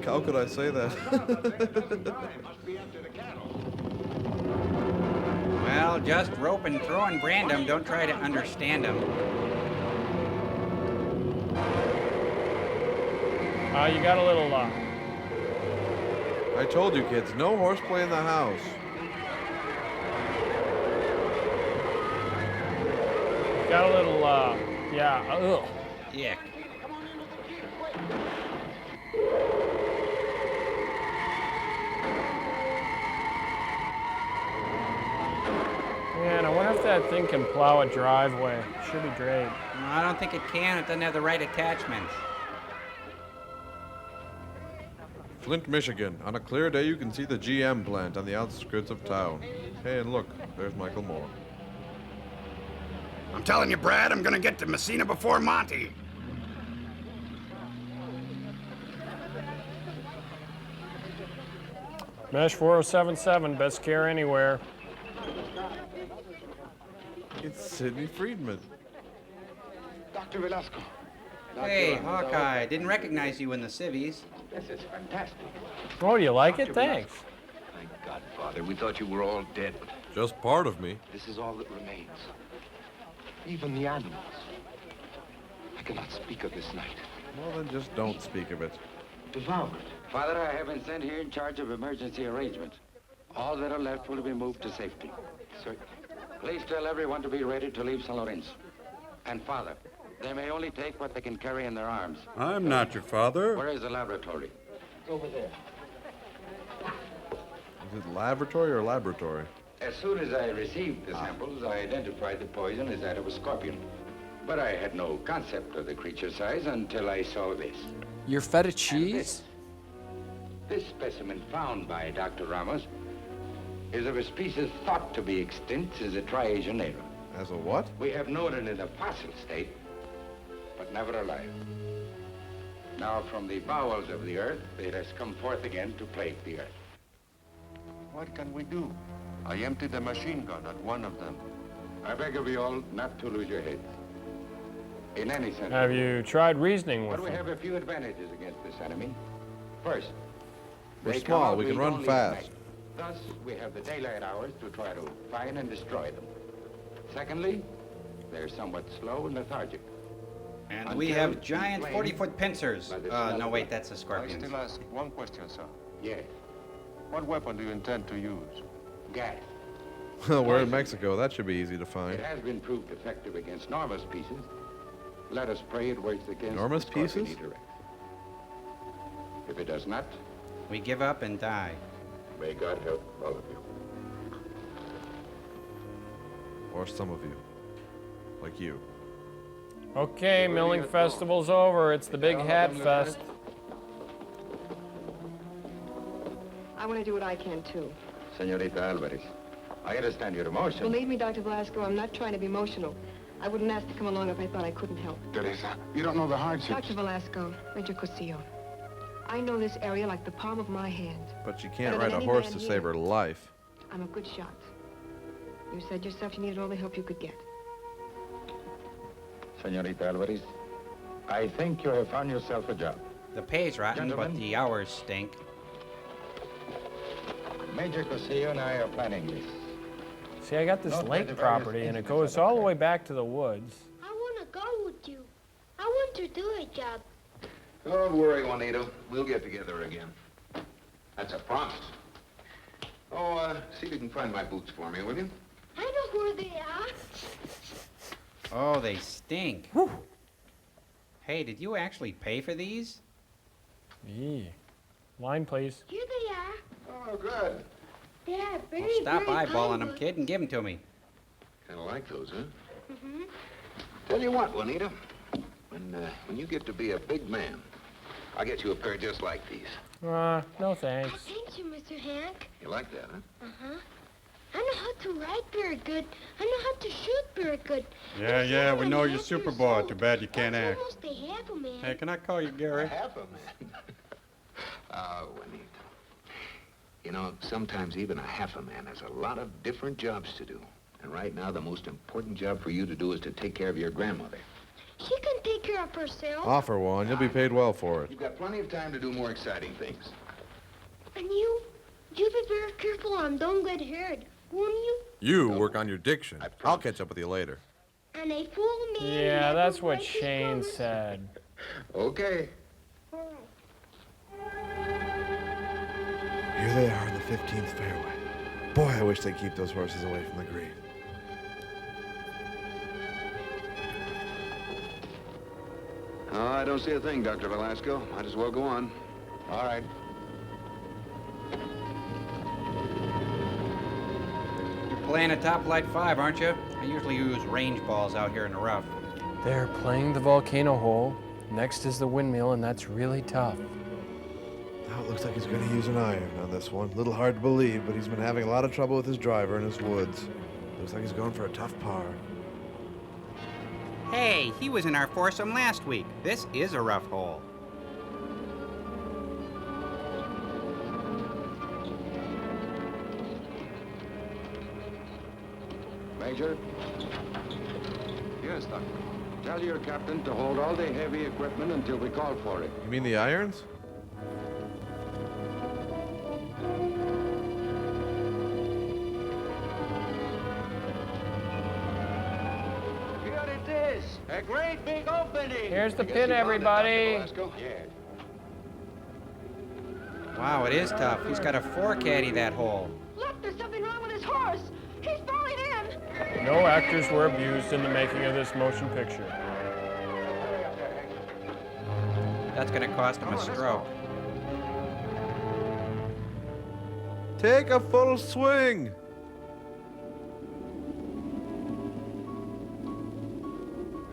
How could I say that? Well, just rope and throw and brand them. Don't try to understand them. You got a little, I told you, kids, no horseplay in the house. got a little, yeah, ugh. Yeah. Man, I wonder if that thing can plow a driveway. Should be great. No, I don't think it can. It doesn't have the right attachments. Flint, Michigan. On a clear day, you can see the GM plant on the outskirts of town. Hey, and look, there's Michael Moore. I'm telling you, Brad, I'm gonna get to Messina before Monty. Mesh 4077, best care anywhere. It's Sidney Friedman. Dr. Velasco. Hey, Hawkeye. Didn't recognize you in the civvies. This is fantastic. Oh, you like it? Thanks. Thank God, Father. We thought you were all dead. Just part of me. This is all that remains. Even the animals. I cannot speak of this night. Well, then just don't speak of it. Devoured. Father, I have been sent here in charge of emergency arrangements. All that are left will be moved to safety. Sir, Please tell everyone to be ready to leave San Lorenzo. And Father, they may only take what they can carry in their arms. I'm not your father. Where is the laboratory? It's over there. Is it laboratory or laboratory? As soon as I received the samples, I identified the poison as that of a scorpion. But I had no concept of the creature's size until I saw this. Your feta cheese? This specimen found by Dr. Ramos is of a species thought to be extinct as a triagenera. As a what? We have known it in a fossil state, but never alive. Now from the bowels of the earth, it has come forth again to plague the earth. What can we do? I emptied the machine gun at one of them. I beg of you all not to lose your heads. In any sense. Have you tried reasoning with But we them? have a few advantages against this enemy. First, We're they small, cannot we can read run only fast. at night. Thus, we have the daylight hours to try to find and destroy them. Secondly, they're somewhat slow and lethargic. And we Until have giant inflamed 40-foot pincers. by the smell No, of wait, blood. that's a I scorpion. still ask one question, sir. Yes, What weapon do you intend to use? gas. Well, we're in Mexico. That should be easy to It find. has been proved effective against enormous pieces. Let us pray it works against Enormous the Scorpion pieces? Eater Rex. If it does not, We give up and die. may God help all of you. Or some of you. Like you. Okay, milling festival's over. It's the big hat fest. I want to do what I can, too. Senorita Alvarez, I understand your emotion. Believe me, Dr. Velasco, I'm not trying to be emotional. I wouldn't ask to come along if I thought I couldn't help. Teresa, you don't know the hardships. Dr. Velasco, Major Cosillo, I know this area like the palm of my hand. But you can't Better than ride a any horse man to here. save her life. I'm a good shot. You said yourself you needed all the help you could get. Senorita Alvarez, I think you have found yourself a job. The pay's rotten, but Gentlemen. the hours stink. Major Cosillo and I are planning this. See, I got this Not lake the various property, and it goes all the way back to the woods. I want to go with you. I want to do a job. Don't worry, Juanito. We'll get together again. That's a promise. Oh, see if you can find my boots for me, will you? I know where they are. Oh, they stink. Hey, did you actually pay for these? Yee. Line, please. Here they are. Oh, good. They are very, Well, stop very eyeballing fine them, kid, and give them to me. Kind of like those, huh? Mm-hmm. Tell you what, Juanita. When you get to be a big man, I'll get you a pair just like these. No thanks. Thank you, Mr. Hank. You like that, huh? Uh-huh. I know how to ride very good. I know how to shoot very good. Yeah, we know you're Superboy. Too bad you can't act. Almost a half a man. Hey, can I call you Gary? Half a man. Oh, Juanita. You know, sometimes even a half a man has a lot of different jobs to do. And right now, the most important job for you to do is to take care of your grandmother. She can take care of herself. Offer one. You'll be paid well for it. You've got plenty of time to do more exciting things. And you be very careful and don't get hurt, won't you? You work on your diction. I'll catch up with you later. And a fool man Yeah, never that's what breaks his Shane promise. said. Okay. Here they are in the 15th fairway. Boy, I wish they'd keep those horses away from the green. Oh, I don't see a thing, Dr. Velasco. Might as well go on. All right. You're playing a top flight 5, aren't you? I usually use range balls out here in the rough. They're playing the volcano hole. Next is the windmill, and that's really tough. Now it looks like he's going to use an iron on this one. A little hard to believe, but he's been having a lot of trouble with his driver in his woods. Looks like he's going for a tough par. Hey, he was in our foursome last week. This is a rough hole. Major? Yes, Doctor. Tell your captain to hold all the heavy equipment until we call for it. You mean the irons? Here it is. A great big opening. Here's the pin, everybody. Yeah. Wow, it is tough. He's got a 4 caddy that hole. Look, there's something wrong with his horse. He's falling in. No actors were abused in the making of this motion picture. That's gonna cost him a stroke. Take a full swing.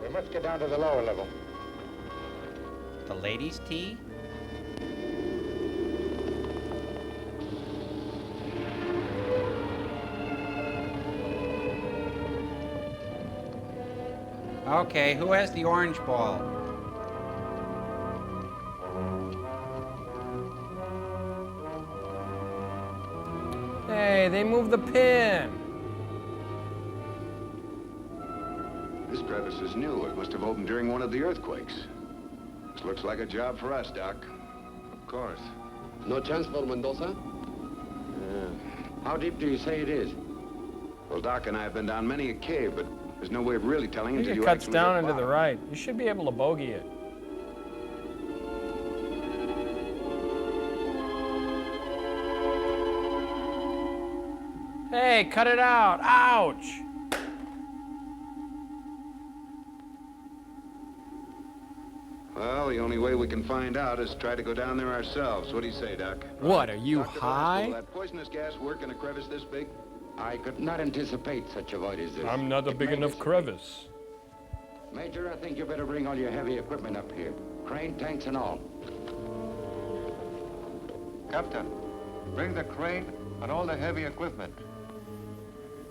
We must get down to the lower level. The ladies' tea? Okay, who has the orange ball? Hey, they moved the pin. This crevice is new. It must have opened during one of the earthquakes. This looks like a job for us, Doc. Of course. No chance for Mendoza? How deep do you say it is? Well, Doc and I have been down many a cave, but there's no way of really telling until It you cuts actually down hit into the bottom. right. You should be able to bogey it. Hey, cut it out. Ouch. Well, the only way we can find out is try to go down there ourselves. What do you say, Doc? What, are you Dr. high? Will that poisonous gas work in a crevice this big? I could not anticipate such a void as this. I'm not a It big may enough dis- crevice. Major, I think you better bring all your heavy equipment up here. Crane, tanks, and all. Captain, bring the crane and all the heavy equipment.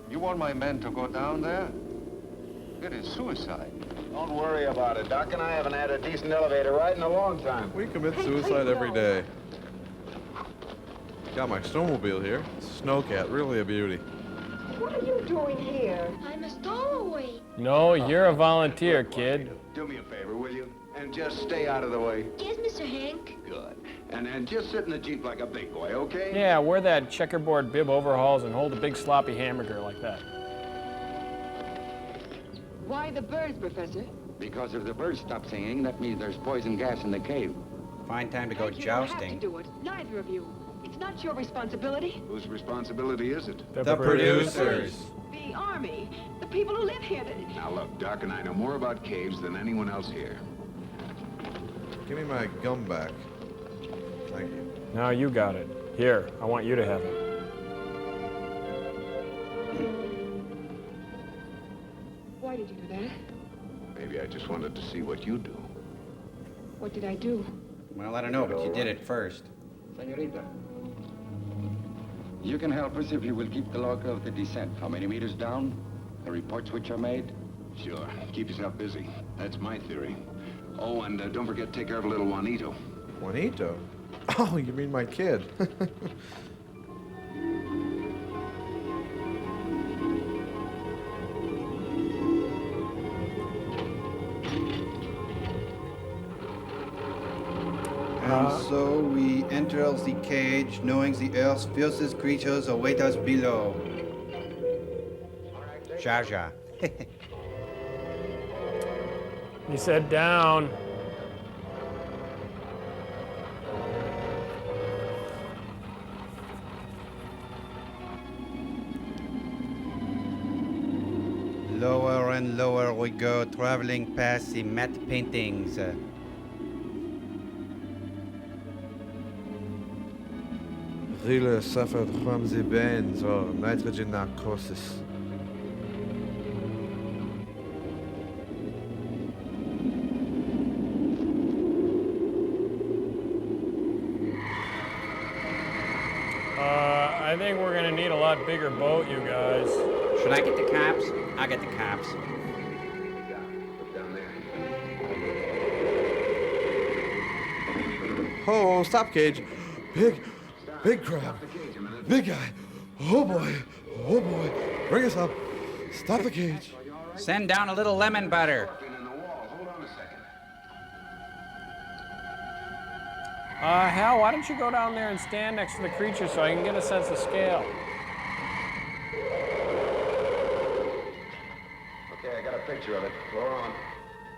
You want my men to go down there? It is suicide. Don't worry about it. Doc and I haven't had a decent elevator ride in a long time. We commit suicide every day. Got my snowmobile here. Snowcat, really a beauty. What are you doing here? I'm a stowaway. No, you're a volunteer, kid. Do me a favor, will you? And just stay out of the way. Yes, Mr. Hank. Good. And just sit in the Jeep like a big boy, okay? Yeah, wear that checkerboard bib overalls and hold a big sloppy hamburger like that. Why the birds, Professor? Because if the birds stop singing, that means there's poison gas in the cave. Fine time to go You don't have to jousting. do it. Neither of you. It's not your responsibility. Whose responsibility is it? The producers. The army. The people who live here. Now look, Doc and I know more about caves than anyone else here. Give me my gum back. Thank you. Now you got it. Here, I want you to have it. Why did you do that? Maybe I just wanted to see what you do. What did I do? Well, I don't know, but you did it first. Senorita. You can help us if you will keep the log of the descent. How many meters down? The reports which are made? Sure. Keep yourself busy. That's my theory. Oh, and don't forget to take care of little Juanito. Juanito? Oh, you mean my kid. And so we enter the cage, knowing the Earth's fiercest creatures await us below. Zha Zha. He said down. Lower and lower we go, traveling past the matte paintings. Rille suffered from the bands or nitrogen narcosis. I think we're gonna need a lot bigger boat, you guys. Should I get the cops? I'll get the cops. Oh, stop, Cage. Big crab. Big guy. Oh boy. Oh boy. Bring us up. Stop the cage. Send down a little lemon butter. Hal, why don't you go down there and stand next to the creature so I can get a sense of scale? Okay, I got a picture of it. Go on.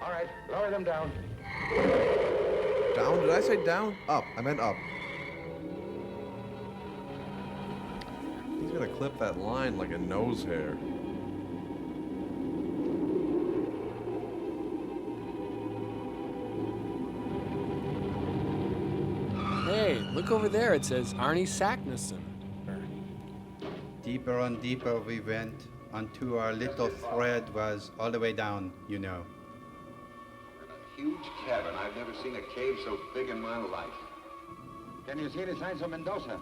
All right, lower them down. Down? Did I say down? Up. I meant up. He's gonna clip that line like a nose hair. Hey, look over there. It says Arnie Sacknesson. Deeper and deeper we went until our little thread was all the way down, you know. Huge cabin. I've never seen a cave so big in my life. Can you see the signs of Mendoza?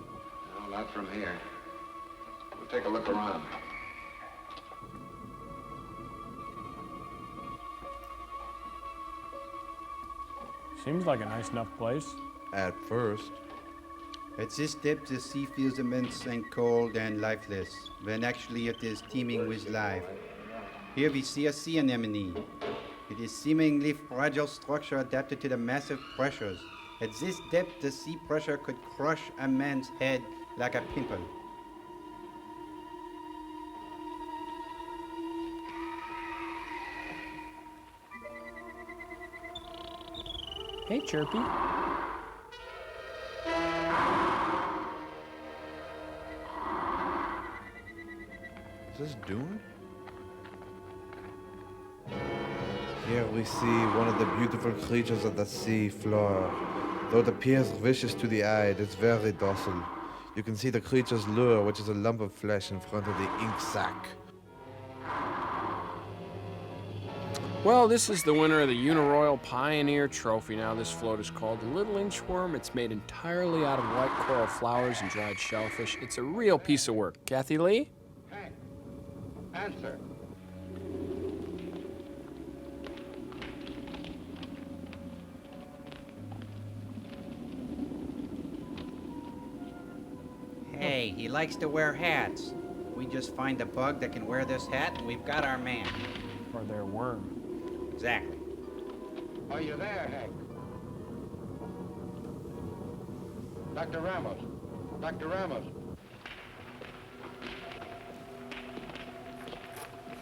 No, not from here. We'll take a look around. Seems like a nice enough place. At first. At this depth, the sea feels immense and cold and lifeless, when actually it is teeming with life. Here we see a sea anemone. It is seemingly fragile structure adapted to the massive pressures. At this depth, the sea pressure could crush a man's head like a pimple. Hey, Chirpy. Is this Dune? Here we see one of the beautiful creatures of the sea floor. Though it appears vicious to the eye, it is very docile. You can see the creature's lure, which is a lump of flesh in front of the ink sac. Well, this is the winner of the Uniroyal Pioneer Trophy. Now, this float is called the Little Inchworm. It's made entirely out of white coral flowers and dried shellfish. It's a real piece of work. Kathy Lee? Hank, answer. Hey, he likes to wear hats. We just find a bug that can wear this hat, and we've got our man. Or their worm. Exactly. Are you there, Hank? Dr. Ramos. Dr. Ramos.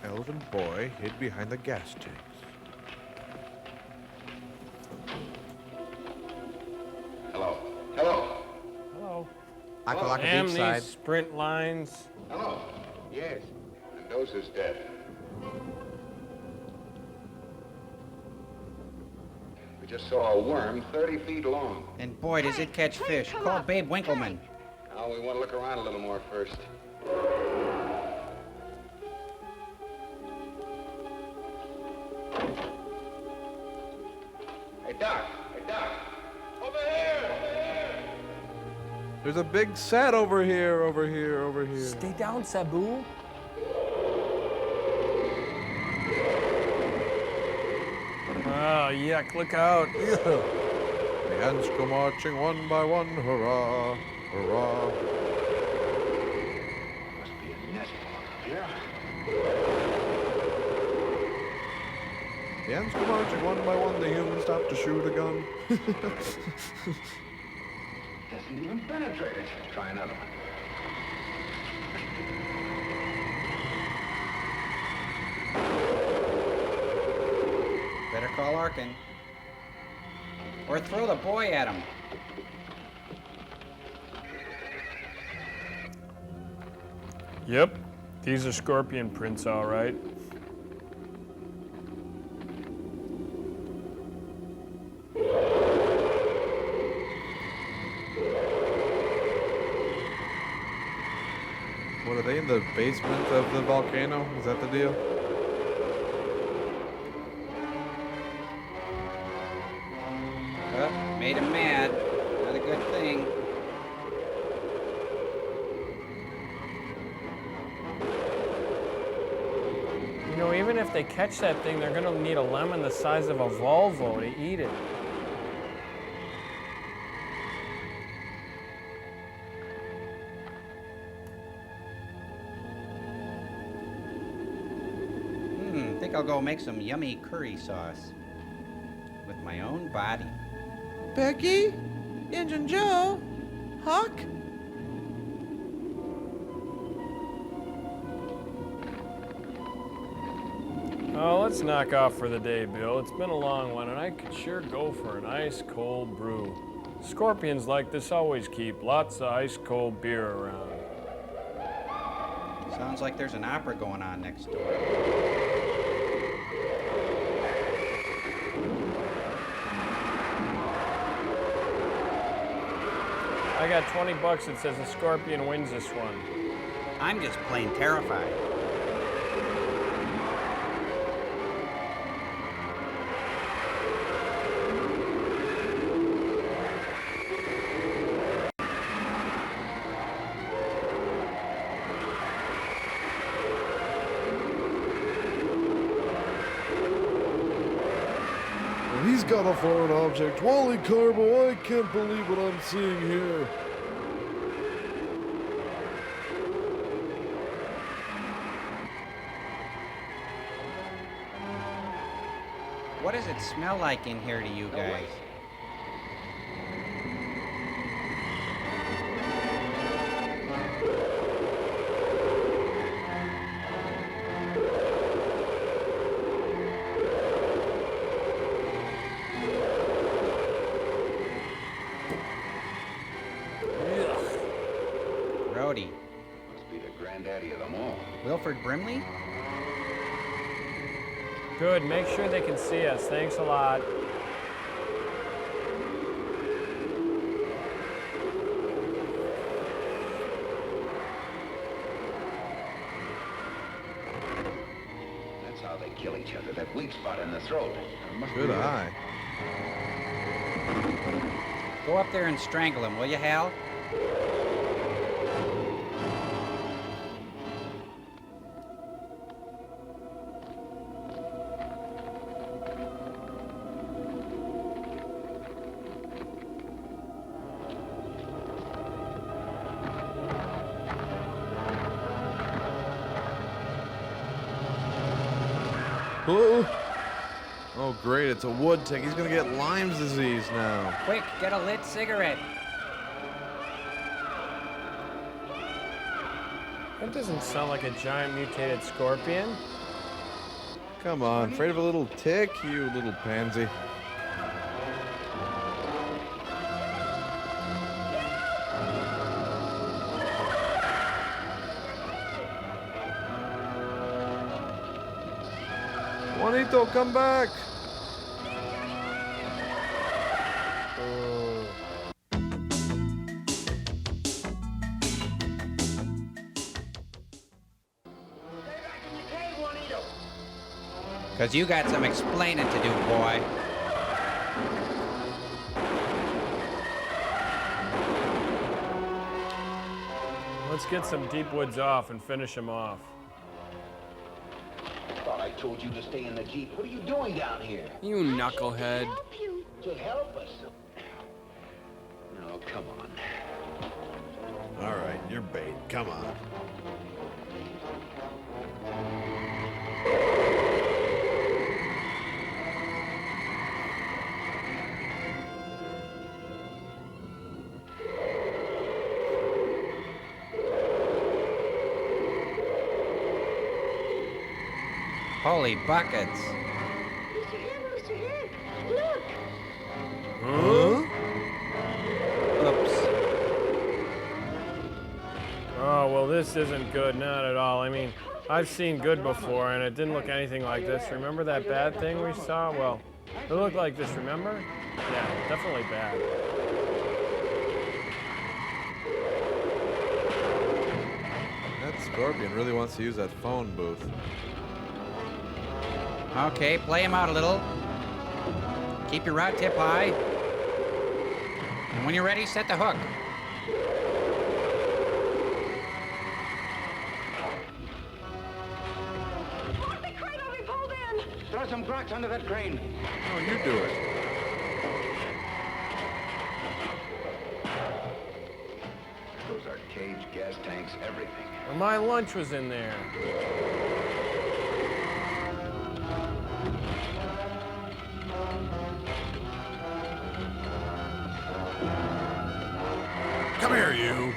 Elven boy hid behind the gas tanks. Hello. Hello. Hello. Akalaka Damn beach these side. sprint lines. Hello. Yes. Mendoza's dead. We just saw a worm 30 feet long. And boy, does it catch fish. Call Babe Winkleman. Now we want to look around a little more first. Hey, Doc. Hey, Doc. Over here. There's a big set over here, over here, over here. Stay down, Sabu. Oh, yuck, look out. The ants go marching one by one, hurrah, hurrah. Must be a nest here. The ants go marching one by one, the humans stop to shoot a gun. Doesn't even penetrate it. Try another one. Better call Arkin. Or throw the boy at him. Yep, these are scorpion prints, all right. What are they in the basement of the volcano? Is that the deal? Made him mad. Not a good thing. You know, even if they catch that thing, they're gonna need a lemon the size of a Volvo to eat it. Think I'll go make some yummy curry sauce. With my own body. Becky? Injun Joe? Huck? Oh, let's knock off for the day, Bill. It's been a long one, and I could sure go for an ice cold brew. Scorpions like this always keep lots of ice cold beer around. Sounds like there's an opera going on next door. I got 20 bucks. It says a scorpion wins this one. I'm just plain terrified. He's got a foreign object. Wally Carbo, I can't believe what I'm seeing here. What does it smell like in here to you guys? Rowdy. Must be the granddaddy of them all. Wilford Brimley? Good, make sure they can see us. Thanks a lot. That's how they kill each other, that weak spot in the throat. Good eye. Go up there and strangle him, will you, Hal? Oh, great, it's a wood tick. He's gonna get Lyme's disease now. Quick, get a lit cigarette. That doesn't sound like a giant mutated scorpion. Come on, afraid of a little tick, you little pansy. Juanito, come back! Because you got some explaining to do, boy. Let's get some deep woods off and finish him off. Thought I told you to stay in the Jeep. What are you doing down here? You knucklehead. To help us. No, come on. All right, you're bait. Come on. Holy buckets. Mr. Hank, look! Huh? Oops. Oh, well, this isn't good, not at all. I mean, I've seen good before, and it didn't look anything like this. Remember that bad thing we saw? Well, it looked like this, remember? Yeah, definitely bad. That scorpion really wants to use that phone booth. Okay, play him out a little. Keep your rod tip high. And when you're ready, set the hook. Throw some grots under that crane. Oh, you do it. Those are cage, gas tanks, everything. Well, my lunch was in there. Come here, you.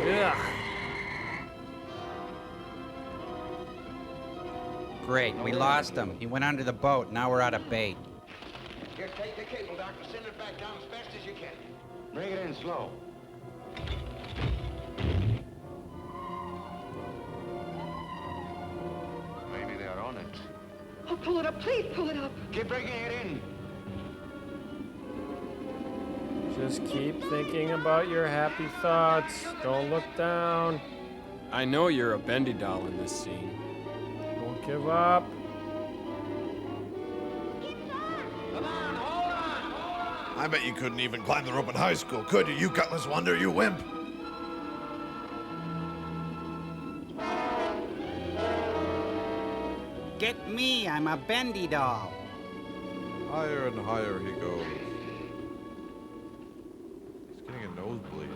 Yeah. Great, we lost him. He went under the boat. Now we're out of bait. Here, take the cable, Doctor. Send it back down as fast as you can. Bring it in slow. Maybe they're on it. Oh, pull it up, please pull it up. Keep bringing it in. Just keep thinking about your happy thoughts. Don't look down. I know you're a bendy doll in this scene. Don't give up. I bet you couldn't even climb the rope in high school, could you? You gutless wonder, you wimp. Get me, I'm a bendy doll. Higher and higher he goes. He's getting a nosebleed.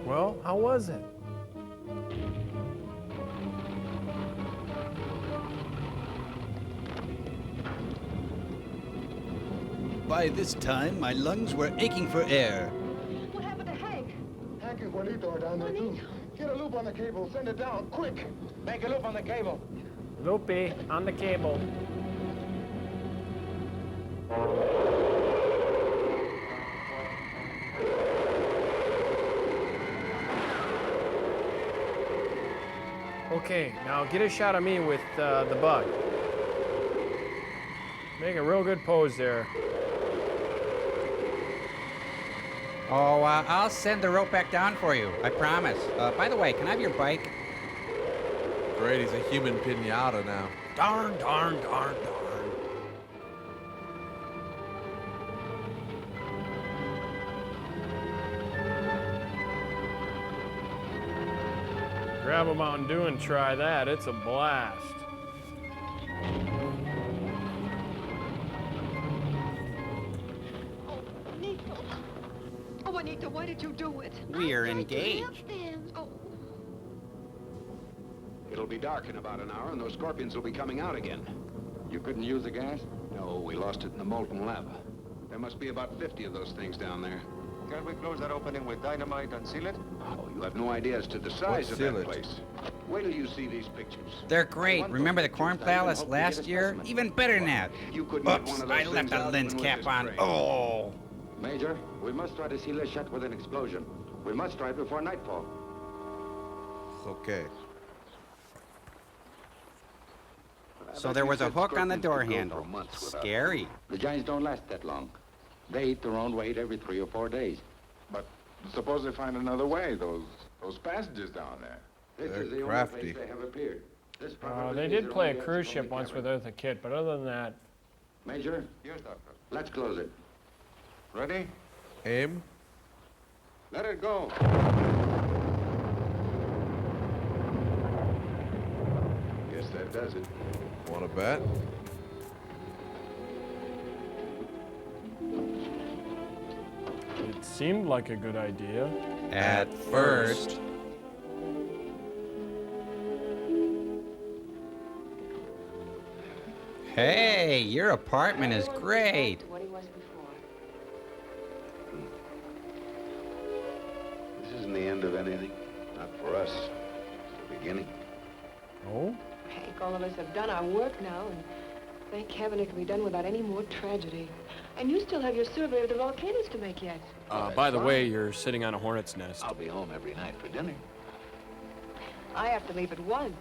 Well, how was it? By this time, my lungs were aching for air. What happened to Hank? Hank and Juanito are down there, too. Get a loop on the cable. Send it down, quick. Make a loop on the cable. Loopy, on the cable. Okay, now get a shot of me with the bug. Make a real good pose there. Oh, I'll send the rope back down for you. I promise. By the way, can I have your bike? Great, he's a human pinata now. Darn, darn, darn, darn. Grab a Mountain Dew and try that. It's a blast. Oh, Juanito, why did you do it? We're engaged. Oh. It'll be dark in about an hour, and those scorpions will be coming out again. You couldn't use the gas? No, we lost it in the molten lava. There must be about 50 of those things down there. Can we close that opening with dynamite and seal it? Oh, you have no idea as to the size of seal that it? place. Wait till you see these pictures. They're great. Remember the Corn Palace last year? Even better than that. You couldn't get Oops, one of those I left things a out lens even with cap this on. crane. Oh. Major, we must try to seal it shut with an explosion. We must try it before nightfall. Okay. So there was a hook on the door handle. Scary. The giants don't last that long. They eat their own weight every 3 or 4 days. But suppose they find another way, those passages down there. This They're is the crafty. only place they have appeared. This probably They is did their play a only cruise exit ship from the once with cavern. Eartha Kitt, but other than that, Major, Yes, Doctor. let's close it. Ready? Aim. Let it go. Guess that does it. Want to bet? it seemed like a good idea. At first. Hey, your apartment is great. What he was before. This isn't the end of anything. Not for us. It's the beginning. Oh? Hank, all of us have done our work now, and thank heaven it can be done without any more tragedy. And you still have your survey of the volcanoes to make yet. By the way, you're sitting on a hornet's nest. I'll be home every night for dinner. I have to leave at once.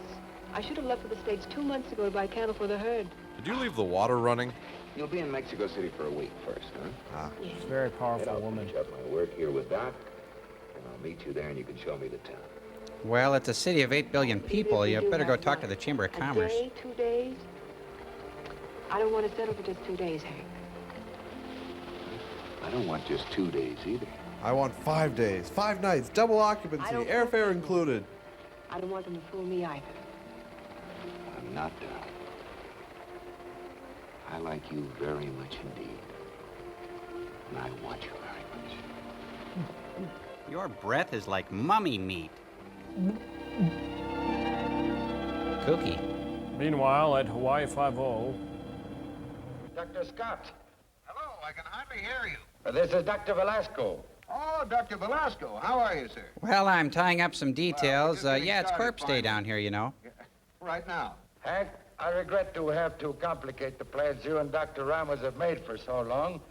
I should have left for the States 2 months ago to buy cattle for the herd. Did you leave the water running? You'll be in Mexico City for a week first, huh? Ah. She's a very powerful I'll woman. finish up my work here with Doc, and I'll meet you there and you can show me the town. Well, it's a city of 8 billion people. You better go talk to the Chamber of Commerce. A day, 2 days? I don't want to settle for just 2 days, Hank. I don't want just 2 days either. I want 5 days, 5 nights, double occupancy, airfare included. I don't want them to fool me either. I'm not down. I like you very much indeed. And I want you very much. Your breath is like mummy meat. Cookie. Meanwhile, at Hawaii 5-0, Dr. Scott. Hello, I can hardly hear you. This is Dr. Velasco. Oh, Dr. Velasco, how are you, sir? Well, I'm tying up some details. just getting Yeah, it's started Corpse Day finally. down here, you know. Right now. Hank, I regret to have to complicate the plans you and Dr. Ramos have made for so long,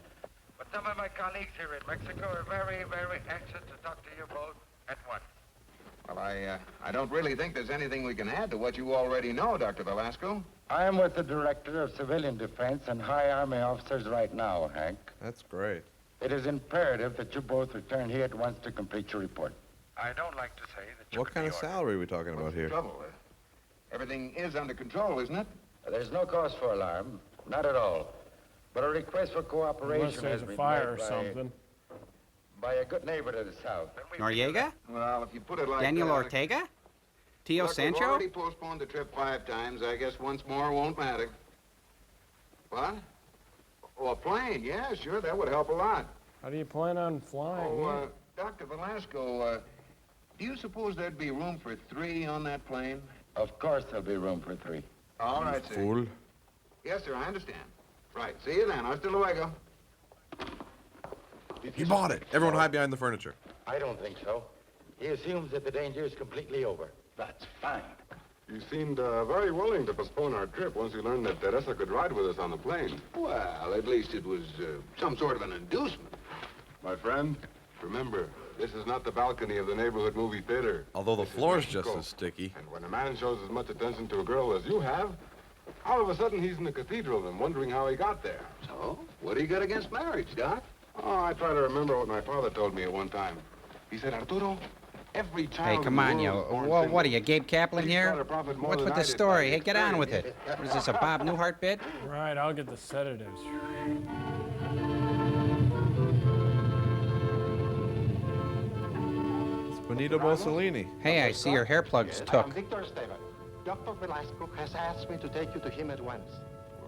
but some of my colleagues here in Mexico are very, very anxious to talk to you both at once. Well, I don't really think there's anything we can add to what you already know, Dr. Velasco. I am with the Director of Civilian Defense and High Army officers right now, Hank. That's great. It is imperative that you both return here at once to complete your report. I don't like to say that you What kind of salary are we talking about here? Trouble. Everything is under control, isn't it? There's no cause for alarm, not at all. But a request for cooperation Unless there's has a been fire made or something. by a good neighbor to the south. Noriega? Well, if you put it like Daniel that... Ortega? Tio Look, Sancho? We've already postponed the trip 5 times. I guess once more won't matter. What? Oh, a plane. Yeah, sure. That would help a lot. How do you plan on flying? Oh, Dr. Velasco, do you suppose there'd be room for 3 on that plane? Of course there'll be room for 3. All right, sir. Fool. Yes, sir, I understand. Right. See you then. Hasta luego. He bought it. Everyone hide behind the furniture. I don't think so. He assumes that the danger is completely over. That's fine. You seemed very willing to postpone our trip once you learned that Teresa could ride with us on the plane. Well, at least it was some sort of an inducement. My friend, remember, this is not the balcony of the neighborhood movie theater. Although the This is floor's just Mexico. as sticky. And when a man shows as much attention to a girl as you have, all of a sudden he's in the cathedral and wondering how he got there. So, what do you got against marriage, Doc? Oh, I try to remember what my father told me at one time. He said, Arturo, every child Hey, come on, you. Well, what are you, Gabe Kaplan here? What's with the story? Hey, get on with it. What is this, a Bob Newhart bit? Right, I'll get the sedatives. It's Benito Mussolini. Hey, I see your hair plugs took. I'm Victor Esteban. Dr. Velasco has asked me to take you to him at once.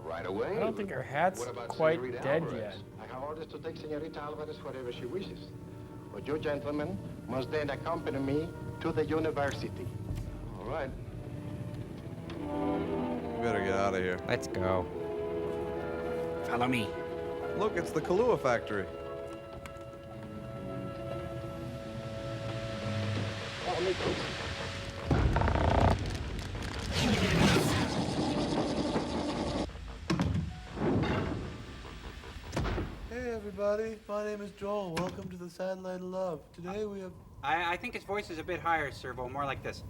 Right away. I don't think her hat's What about quite Senorita dead Alvarez? yet. I have orders to take Senorita Alvarez wherever she wishes. But you gentlemen must then accompany me to the university. All right. We better get out of here. Let's go. Follow me. Look, it's the Kahlua factory. Follow me, please. Hey everybody, my name is Joel. Welcome to the Satellite of Love. Today we have... I think his voice is a bit higher, Servo, more like this.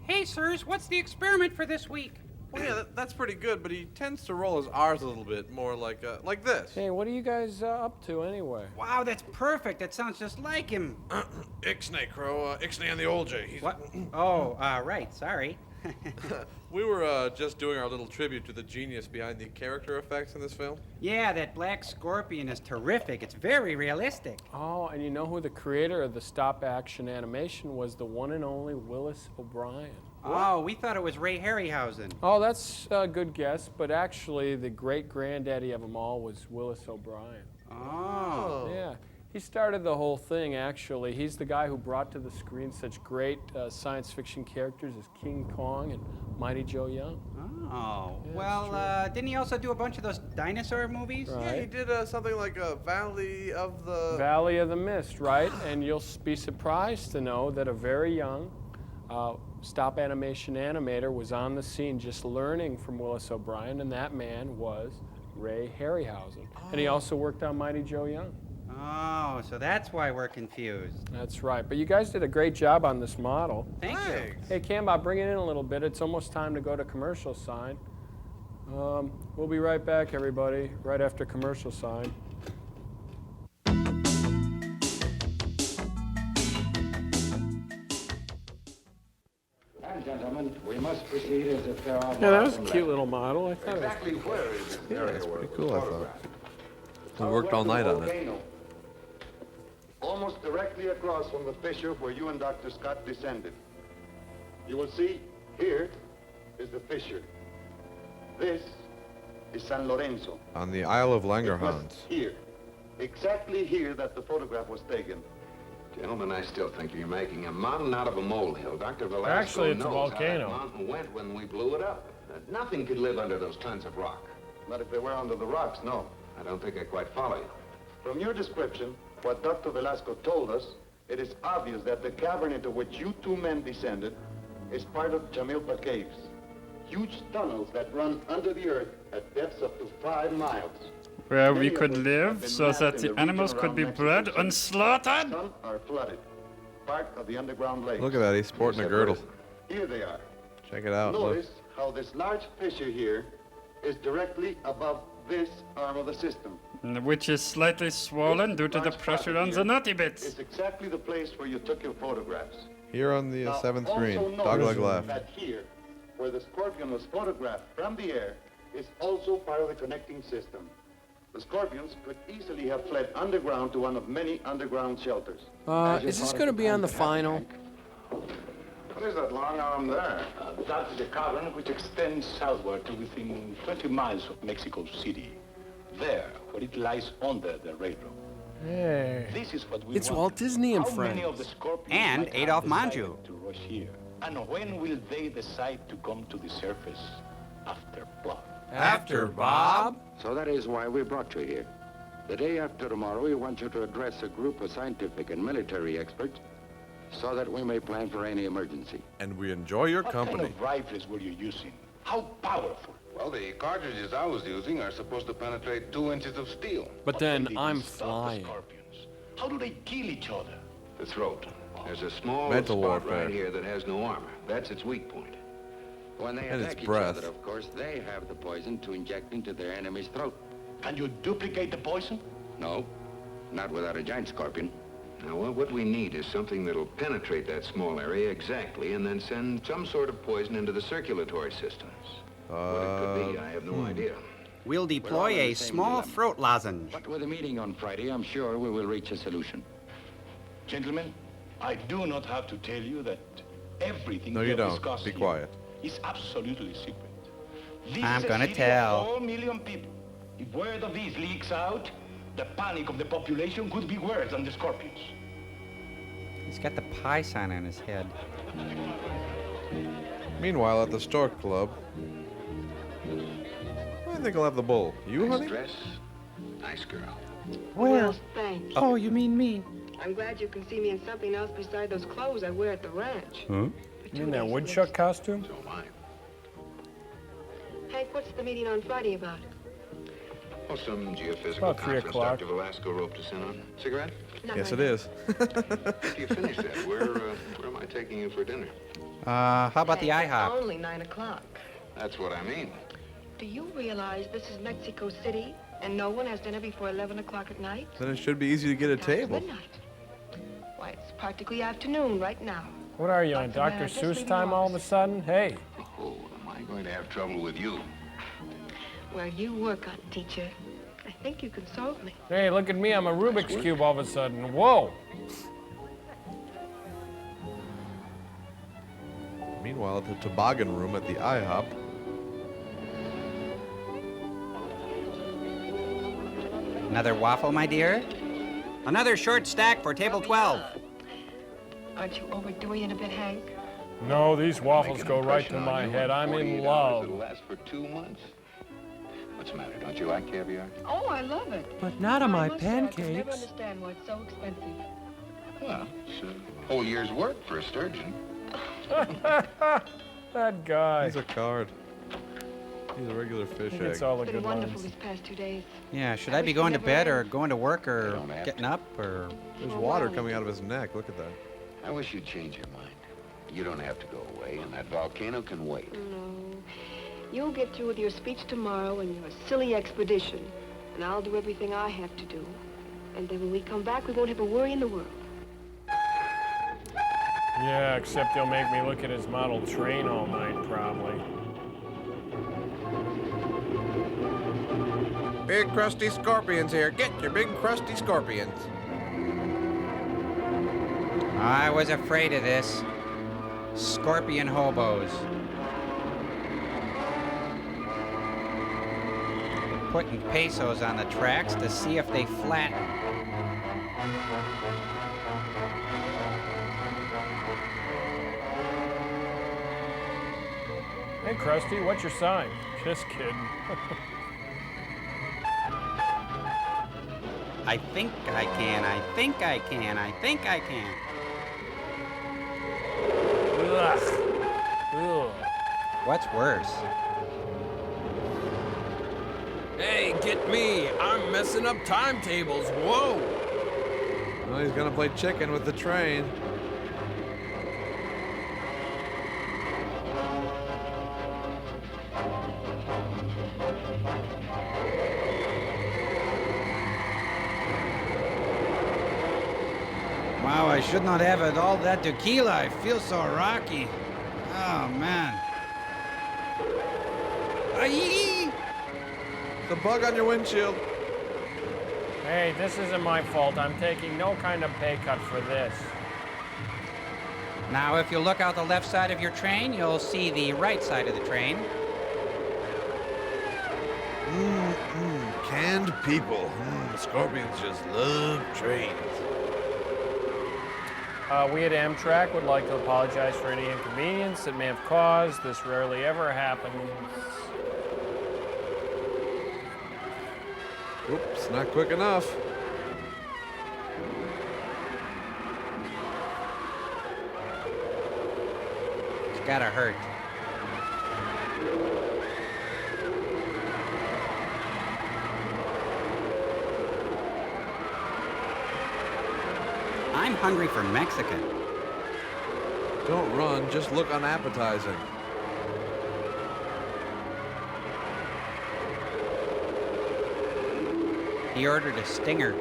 Hey, sirs, what's the experiment for this week? Well, yeah, that's pretty good, but he tends to roll his R's a little bit more like this. Hey, what are you guys up to anyway? Wow, that's perfect. That sounds just like him. Ixnay, Crow. Ixnay on the old J. He's... What? Oh, right. Sorry. We were just doing our little tribute to the genius behind the character effects in this film. Yeah, that black scorpion is terrific. It's very realistic. Oh, and you know who the creator of the stop-action animation was? The one and only Willis O'Brien. Oh, we thought it was Ray Harryhausen. Oh, that's a good guess, but actually the great-granddaddy of them all was Willis O'Brien. Oh. Yeah, he started the whole thing, actually. He's the guy who brought to the screen such great science fiction characters as King Kong and Mighty Joe Young. Oh, Yeah, well, didn't he also do a bunch of those dinosaur movies? Right. Yeah, he did something like Valley of the... Valley of the Mist, right? And you'll be surprised to know that a very young stop animation animator was on the scene just learning from Willis O'Brien, and that man was Ray Harryhausen. And he also worked on Mighty Joe Young. Oh, so that's why we're confused. That's right. But you guys did a great job on this model. Thank you. Hey, Cambot, bring it in a little bit. It's almost time to go to commercial sign. We'll be right back, everybody, right after commercial sign. And gentlemen, we must proceed as if there are Yeah, that was a cute little model. I thought Exactly where is this Yeah, area it's where pretty it was cool, I thought. photographed? We worked all night on it. Volcano. Almost directly across from the fissure where you and Dr. Scott descended. You will see, here is the fissure. This is San Lorenzo. On the Isle of It was Langerhans. here, exactly here that the photograph was taken. Gentlemen, I still think you're making a mountain out of a molehill. Dr. Velasco Actually, it's a knows volcano. how that mountain went when we blew it up. Nothing could live under those tons of rock. Not if they were under the rocks, no. I don't think I quite follow you. From your description, what Dr. Velasco told us, it is obvious that the cavern into which you two men descended is part of Jamilpa Caves. huge tunnels that run under the earth at depths up to 5 miles. Where we Many of could them live have been so mapped that in the region animals could around be Mexico bred City. and slaughtered? Some are flooded, part of the underground lakes. Look at that, he's sporting a girdle. Here they are. Check it out. Look. Notice how this large fissure here is directly above this arm of the system. Which is slightly swollen due to the pressure on the nutty bits. It's exactly the place where you took your photographs. Here on the Now, 7th also screen, notice dogleg left. that here, where the scorpion was photographed from the air, is also part of the connecting system. The scorpions could easily have fled underground to one of many underground shelters. Is this going to be on the final? What is that long arm there? That is a cavern which extends southward to within 20 miles of Mexico City. There, where it lies under the railroad. Hey. This is what we It's want. Walt Disney and How many friends. of the scorpions And might have Adolf decided Manju. to rush here? And when will they decide to come to the surface after blood? After Bob? So that is why we brought you here. The day after tomorrow, we want you to address a group of scientific and military experts so that we may plan for any emergency. And we enjoy your What company. kind of rifles were you using? How powerful? Well, the cartridges I was using are supposed to penetrate 2 inches of steel. But then They I'm stop the flying. scorpions. How do they kill each other? The throat. There's a small Mental spot warfare. right here that has no armor. That's its weak point. When they And its attack each breath. other, of course, they have the poison to inject into their enemy's throat. Can you duplicate the poison? No, not without a giant scorpion. Now, what we need is something that'll penetrate that small area exactly and then send some sort of poison into the circulatory systems. What it could be, I have no idea. We'll deploy We're all in a the same small dilemma. throat lozenge. But with a meeting on Friday, I'm sure we will reach a solution. Gentlemen, I do not have to tell you that everything No, we you have don't. discussed Be here quiet. is absolutely secret. This I'm is a gonna city tell. of 4 million people. If word of these leaks out, the panic of the population could be worse than the scorpions. He's got the pie sign on his head. Meanwhile, at the Stork Club, I think I'll have the bull. You, Nice honey? dress. Nice girl. Well, thanks. Oh, you mean me? I'm glad you can see me in something else beside those clothes I wear at the ranch. Huh? You in that woodchuck costume? So am I. Hank, what's the meeting on Friday about? Oh, some geophysical About 3 conference o'clock. Dr. Velasco roped us in on. Cigarette? Not Yes, right it now. is. After you finish that, where am I taking you for dinner? How about the Hank, it's IHOP? only 9 o'clock. That's what I mean. Do you realize this is Mexico City and no one has dinner before 11 o'clock at night? Then it should be easy to get a Now it's table. midnight. Why, it's practically afternoon right now. What are you, on Dr. Dr. Matt, just Seuss leave time me all of a honest. sudden? Hey. Oh, am I going to have trouble with you? Well, you work on it, teacher. I think you can solve me. Hey, look at me, I'm a Rubik's Cube all of a sudden. Whoa. Meanwhile, at the toboggan room at the IHOP, Another waffle, my dear? Another short stack for table 12. Aren't you overdoing it a bit, Hank? No, these waffles Make an go right impression to on my you head. I'm 48 in hours love. That'll last for 2 months. What's the matter? Don't you like caviar? Oh, I love it. But not on I my must say, I can never pancakes. understand why it's so expensive. Well, it's a whole year's work for a sturgeon. That guy. he's a card. He's a regular fish He egg. gets all the It's been good wonderful lines. these past 2 days. Yeah, should I I be wish going we to never bed or ended. going to work or don't have getting to. up or... There's Oh, water wow. coming out of his neck. Look at that. I wish you'd change your mind. You don't have to go away, and that volcano can wait. No. You'll get through with your speech tomorrow and your silly expedition. And I'll do everything I have to do. And then when we come back, we won't have a worry in the world. Yeah, except he'll make me look at his model train all night, probably. Big crusty scorpions here. Get your big crusty scorpions. I was afraid of this. Scorpion hobos. We're putting pesos on the tracks to see if they flatten. Hey, Krusty, what's your sign? Just kidding. I think I can, I think I can, I think I can. Ugh. Ugh. What's worse? Hey, get me! I'm messing up timetables. Whoa! Well, he's gonna play chicken with the train. Wow, I should not have it all that tequila. I feel so rocky. Oh, man. Aye. The bug on your windshield. Hey, this isn't my fault. I'm taking no kind of pay cut for this. Now, if you look out the left side of your train, you'll see the right side of the train. Canned people. Scorpions just love trains. We at Amtrak would like to apologize for any inconvenience it may have caused. This rarely ever happens. Oops, not quick enough. It's gotta hurt. I'm hungry for Mexican. Don't run, just look unappetizing. He ordered a stinger.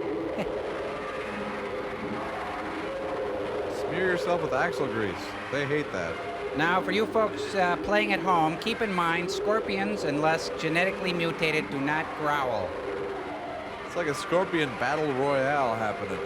Smear yourself with axle grease. They hate that. Now, for you folks playing at home, keep in mind scorpions, unless genetically mutated, do not growl. It's like a scorpion battle royale happening.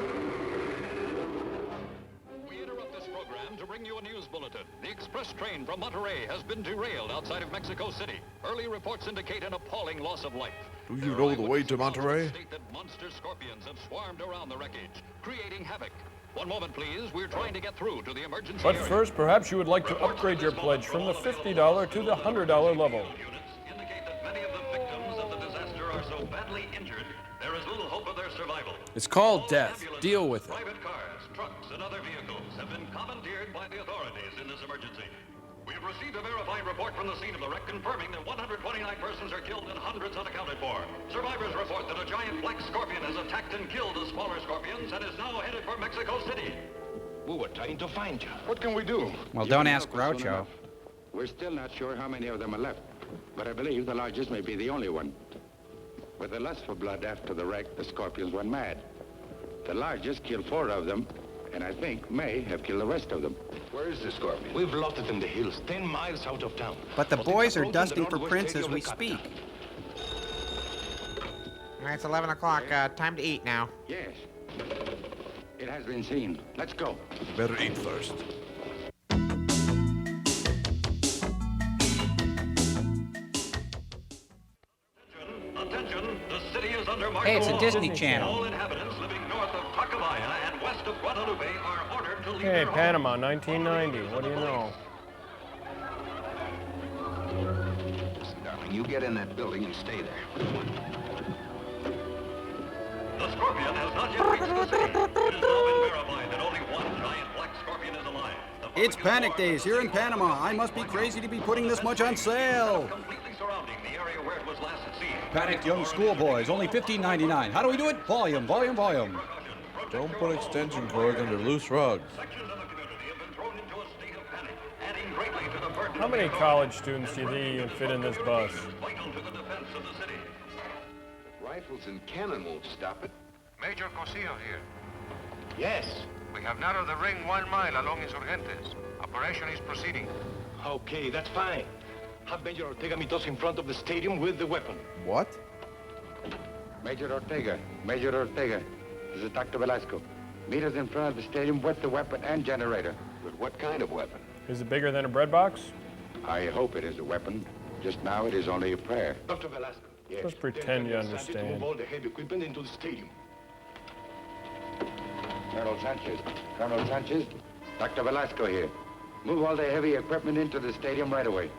The express train from Monterrey has been derailed outside of Mexico City. Early reports indicate an appalling loss of life. Do you know the way to Monterrey? State that monster scorpions have swarmed around the wreckage, creating havoc. One moment, please. We're trying to get through to the emergency But area. first, perhaps you would like to upgrade your pledge from the $50 to the $100 level. Indicate that many of the victims of the disaster are so badly injured, there is little hope of their survival. It's called death. Deal with it. Private cars, trucks, and other vehicles have been commandeered by the authorities in this emergency. We've received a verified report from the scene of the wreck confirming that 129 persons are killed and hundreds unaccounted for. Survivors report that a giant black scorpion has attacked and killed the smaller scorpions and is now headed for Mexico City. We were trying to find you. What can we do? Well, don't ask Groucho. We're still not sure how many of them are left, but I believe the largest may be the only one. With the lust for blood after the wreck, the scorpions went mad. The largest killed 4 of them, and I think may have killed the rest of them. Where is the scorpion? We've lost it in the hills, 10 miles out of town. But the boys are dusting for prints as we speak. All right, it's 11 o'clock. Time to eat now. Yes. It has been seen. Let's go. Better eat first. Attention, the city is under martial Hey, it's a law. Disney Channel. All inhabitants living north of Tacubaya and west of Guadalupe are ordered to leave Hey, their homes. Panama, 1990. What do you know? Listen, darling, you get in that building and stay there. The scorpion has not yet reached the city. It has now been verified that only one giant black scorpion is alive. It's panic days here in Panama. I must be crazy to be putting this much on sale. Completely surrounding the area where it was last seen. Panicked young schoolboys, only $15.99. How do we do it? Volume, volume, volume. Don't put extension cords under loose rugs. How many college students do you think you can fit in this bus? Rifles and cannon won't stop it. Major Cosillo here. Yes. We have narrowed the ring 1 mile along Insurgentes. Operation is proceeding. Okay, that's fine. Have Major Ortega meet us in front of the stadium with the weapon. What? Major Ortega. This is Dr. Velasco. Meet us in front of the stadium with the weapon and generator. But what kind of weapon? Is it bigger than a bread box? I hope it is a weapon. Just now, it is only a prayer. Dr. Velasco. Yes. Just pretend you To understand. move all the heavy equipment into the stadium. Colonel Sanchez. Dr. Velasco here. Move all the heavy equipment into the stadium right away.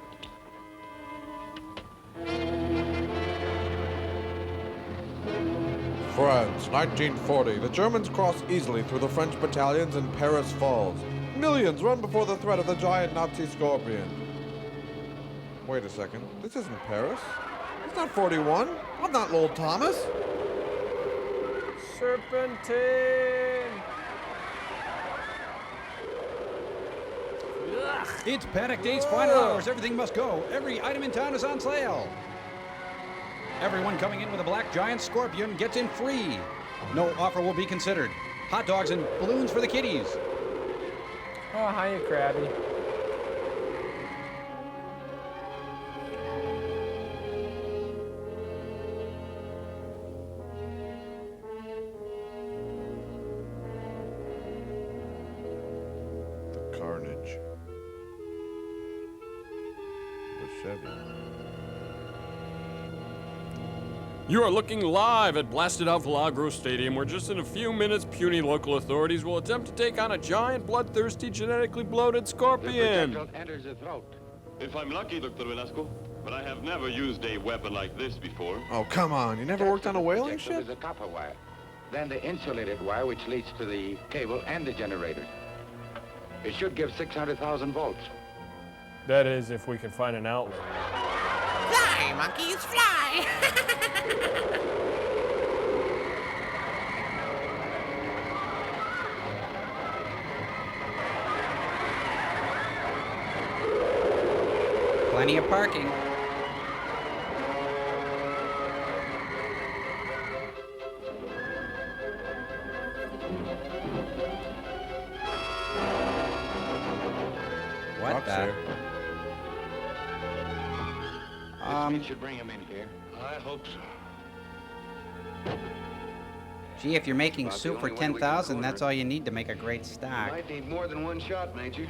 France, 1940. The Germans cross easily through the French battalions and Paris falls. Millions run before the threat of the giant Nazi scorpion. Wait a second. This isn't Paris. It's not 41. I'm not Lowell Thomas. Serpentine! Ugh. It's Panic Date's final hours. Everything must go. Every item in town is on sale. Everyone coming in with a black giant scorpion gets in free. No offer will be considered. Hot dogs and balloons for the kiddies. Oh, hiya, Krabby. The carnage. The Chevy. You are looking live at Blasted Out Milagro Stadium, where just in a few minutes, puny local authorities will attempt to take on a giant, bloodthirsty, genetically bloated scorpion. The projectile enters the throat. If I'm lucky, Dr. Velasco, but I have never used a weapon like this before. Oh, come on. You never worked on a whaling Projectile ship? is a copper wire. Then the insulated wire, which leads to the cable and the generator. It should give 600,000 volts. That is, if we can find an outlet. Fly, monkeys, fly! Plenty of parking. What Rock's the? here. This should bring him in here. I hope so. Gee, if you're making About the soup for only way we can 10,000, corner that's it. all you need to make a great stock. Might need more than one shot, Major.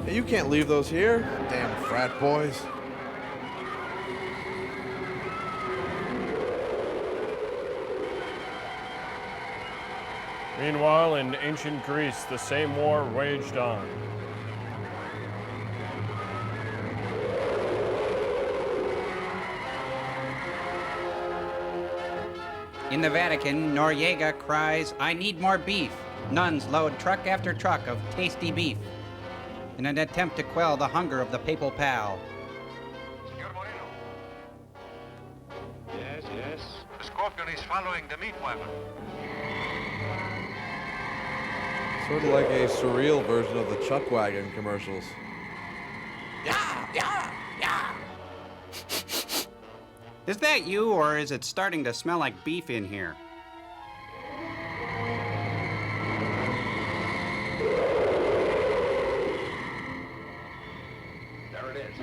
Hey, you can't leave those here. Damn frat boys. Meanwhile, in ancient Greece, the same war waged on. In the Vatican, Noriega cries, "I need more beef." Nuns load truck after truck of tasty beef in an attempt to quell the hunger of the papal pal. Yes, yes. The scorpion is following the meat wagon. Sort of like a surreal version of the Chuck Wagon commercials. Yeah, yeah, yeah. Is that you, or is it starting to smell like beef in here? There it is.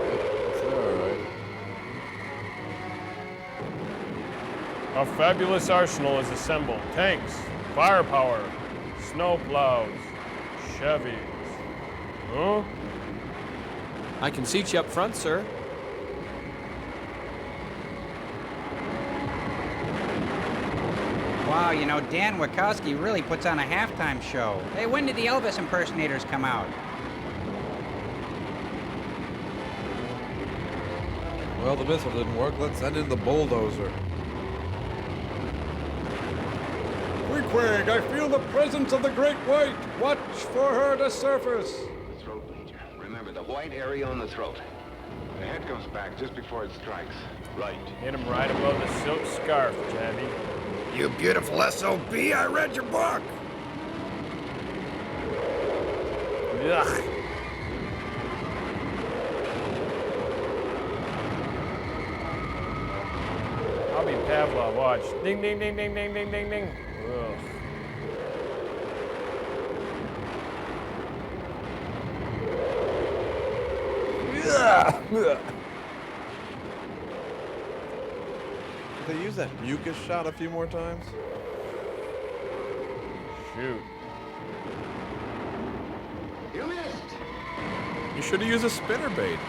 It's there, all right. A fabulous arsenal is assembled. Tanks, firepower, snowplows, Chevys. Huh? I can seat you up front, sir. Wow, you know, Dan Wachowski really puts on a halftime show. Hey, when did the Elvis impersonators come out? Well, the missile didn't work. Let's send in the bulldozer. Queequeg, I feel the presence of the Great White. Watch for her to surface. The throat, Major. Remember the white area on the throat. The head comes back just before it strikes. Right. Hit him right above the silk scarf, Tabby. You beautiful SOB, I read your book. Ugh. I'll be Pavlov, watch. Ding, ding, ding, ding, ding, ding, ding, ding. Ugh. Did they use that mucus shot a few more times? Shoot. You missed. You should have used a spinnerbait.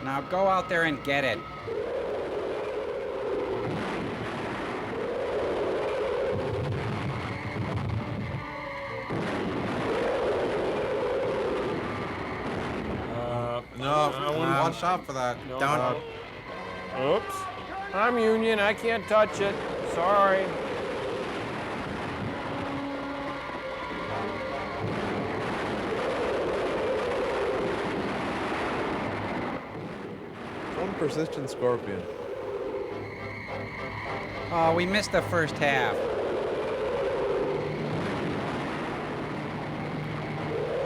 Now go out there and get it. Watch out for that. No, Don't. Oops. I'm Union. I can't touch it. Sorry. persistent scorpion. Oh, we missed the first half.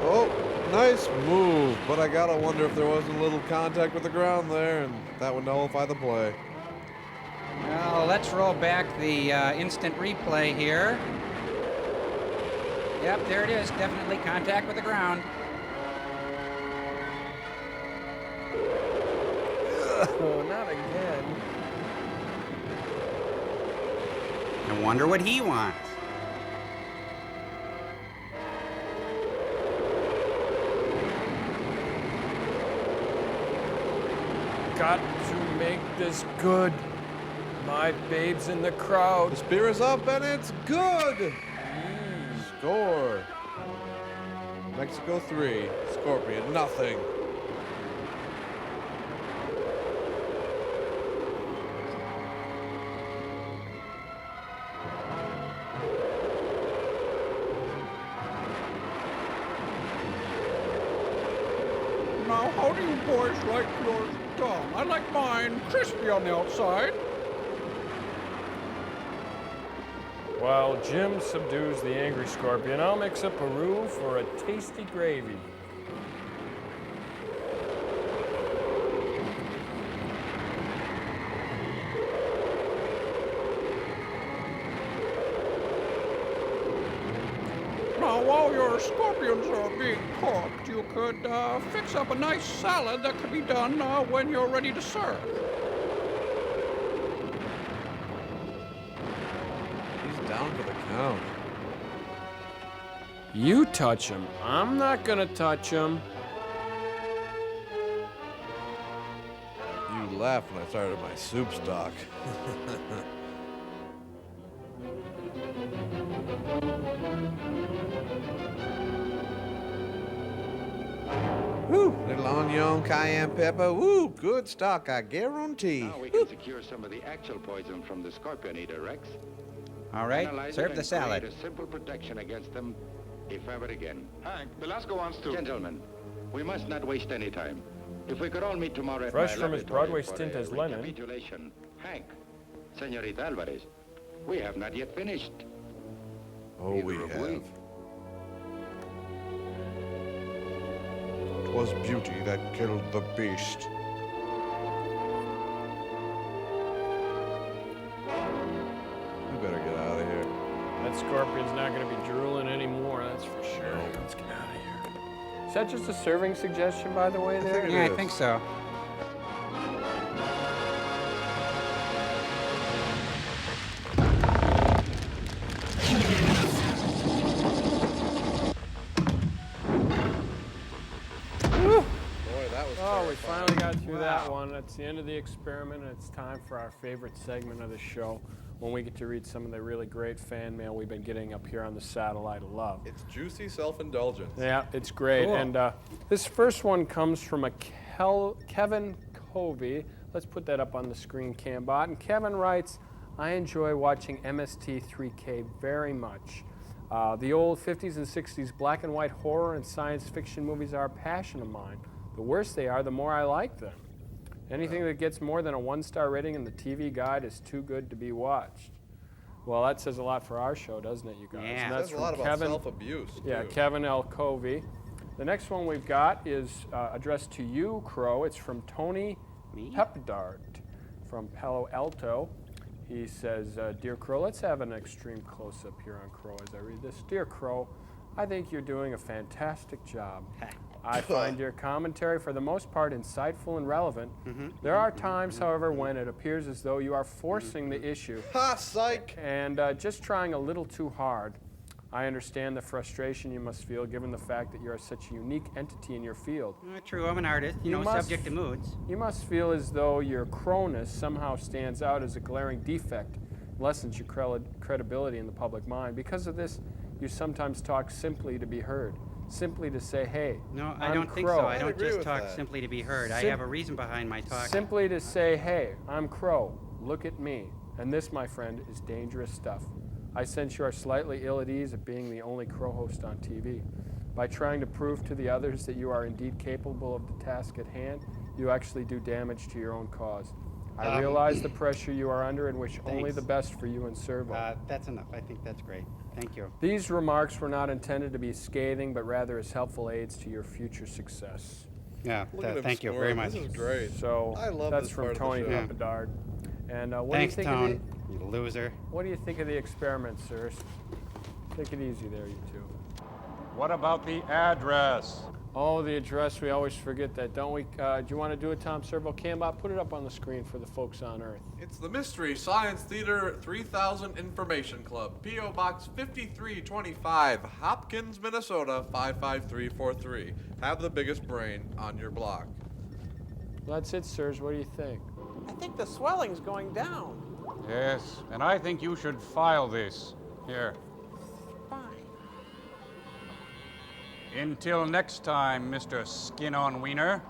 Oh, nice move, but I gotta wonder if there wasn't a little contact with the ground there, and that would nullify the play. Well, let's roll back the instant replay here. Yep, there it is. Definitely contact with the ground. Oh, not again. I wonder what he wants. Got to make this good. My babe's in the crowd. The spear is up and it's good! Score. Mexico 3, Scorpion nothing. Now, how do you boys like yours done? I like mine crispy on the outside. While Jim subdues the angry scorpion, I'll mix up a roux for a tasty gravy. Now, while your scorpions are being cooked, you could fix up a nice salad that could be done when you're ready to serve. Down for the count. You touch him. I'm not gonna touch him. You laughed when I started my soup stock. Woo! Little onion, cayenne pepper. Woo! Good stock, I guarantee. Now we can secure some of the actual poison from the scorpion eater, Rex. All right, Analyze serve it the and salad. create a simple protection against them, if ever again. Hank, Velasco wants to... Gentlemen, we must not waste any time. If we could all meet tomorrow at Fresh my from his laboratory Broadway for stint a as Lenin. recapitulation. Hank, Senorita Alvarez, we have not yet finished. Oh, we Neither have. 'Twas beauty that killed the beast. We better get out of here. That scorpion's not gonna be drooling anymore, that's for sure. Let's get out of here. Is that just a serving suggestion, by the way, there? Yeah, I think so. Oh, we finally got through that one. That's the end of the experiment, and it's time for our favorite segment of the show, when we get to read some of the really great fan mail we've been getting up here on the Satellite of Love. It's juicy self-indulgence. Yeah, it's great. Cool. And this first one comes from a Kevin Covey. Let's put that up on the screen, Cambot. And Kevin writes, I enjoy watching MST3K very much. The old 50s and 60s black and white horror and science fiction movies are a passion of mine. The worse they are, the more I like them. Anything that gets more than a 1-star rating in the TV guide is too good to be watched. Well, that says a lot for our show, doesn't it, you guys? Yeah. And that's Says a lot from about Kevin. self-abuse, Yeah, too. Kevin L. Covey. The next one we've got is addressed to you, Crow. It's from Tony Pepdart from Palo Alto. He says, Dear Crow, let's have an extreme close-up here on Crow as I read this. Dear Crow, I think you're doing a fantastic job. I find your commentary for the most part insightful and relevant. There are times, however, when it appears as though you are forcing the issue. Ha, psych! And just trying a little too hard. I understand the frustration you must feel given the fact that you are such a unique entity in your field. True, I'm an artist, you know, subject to moods. You must feel as though your crowness somehow stands out as a glaring defect, lessens your credibility in the public mind. Because of this, you sometimes talk simply to be heard. Simply to say, hey, No, I'm I don't think Crow. so. I don't just talk simply to be heard. I have a reason behind my talking. Simply to say, hey, I'm Crow, look at me. And this, my friend, is dangerous stuff. I sense you are slightly ill at ease at being the only Crow host on TV. By trying to prove to the others that you are indeed capable of the task at hand, you actually do damage to your own cause. I realize the pressure you are under and wish only the best for you and Servo. That's enough. I think that's great. Thank you. These remarks were not intended to be scathing, but rather as helpful aids to your future success. Yeah, thank you very much. This is great. So I love that's this from part Tony of the show. Pepidard. And what Thanks, do you think Tone, of you loser. What do you think of the experiment, sirs? Take it easy there, you two. What about the address? Oh, the address, we always forget that, don't we? Do you want to do it, Tom Servo? Cambot, put it up on the screen for the folks on Earth. It's the Mystery Science Theater 3000 Information Club, P.O. Box 5325, Hopkins, Minnesota 55343. Have the biggest brain on your block. Well, that's it, sirs. What do you think? I think the swelling's going down. Yes, and I think you should file this. Here. Fine. Until next time, Mr. Skin-on Wiener.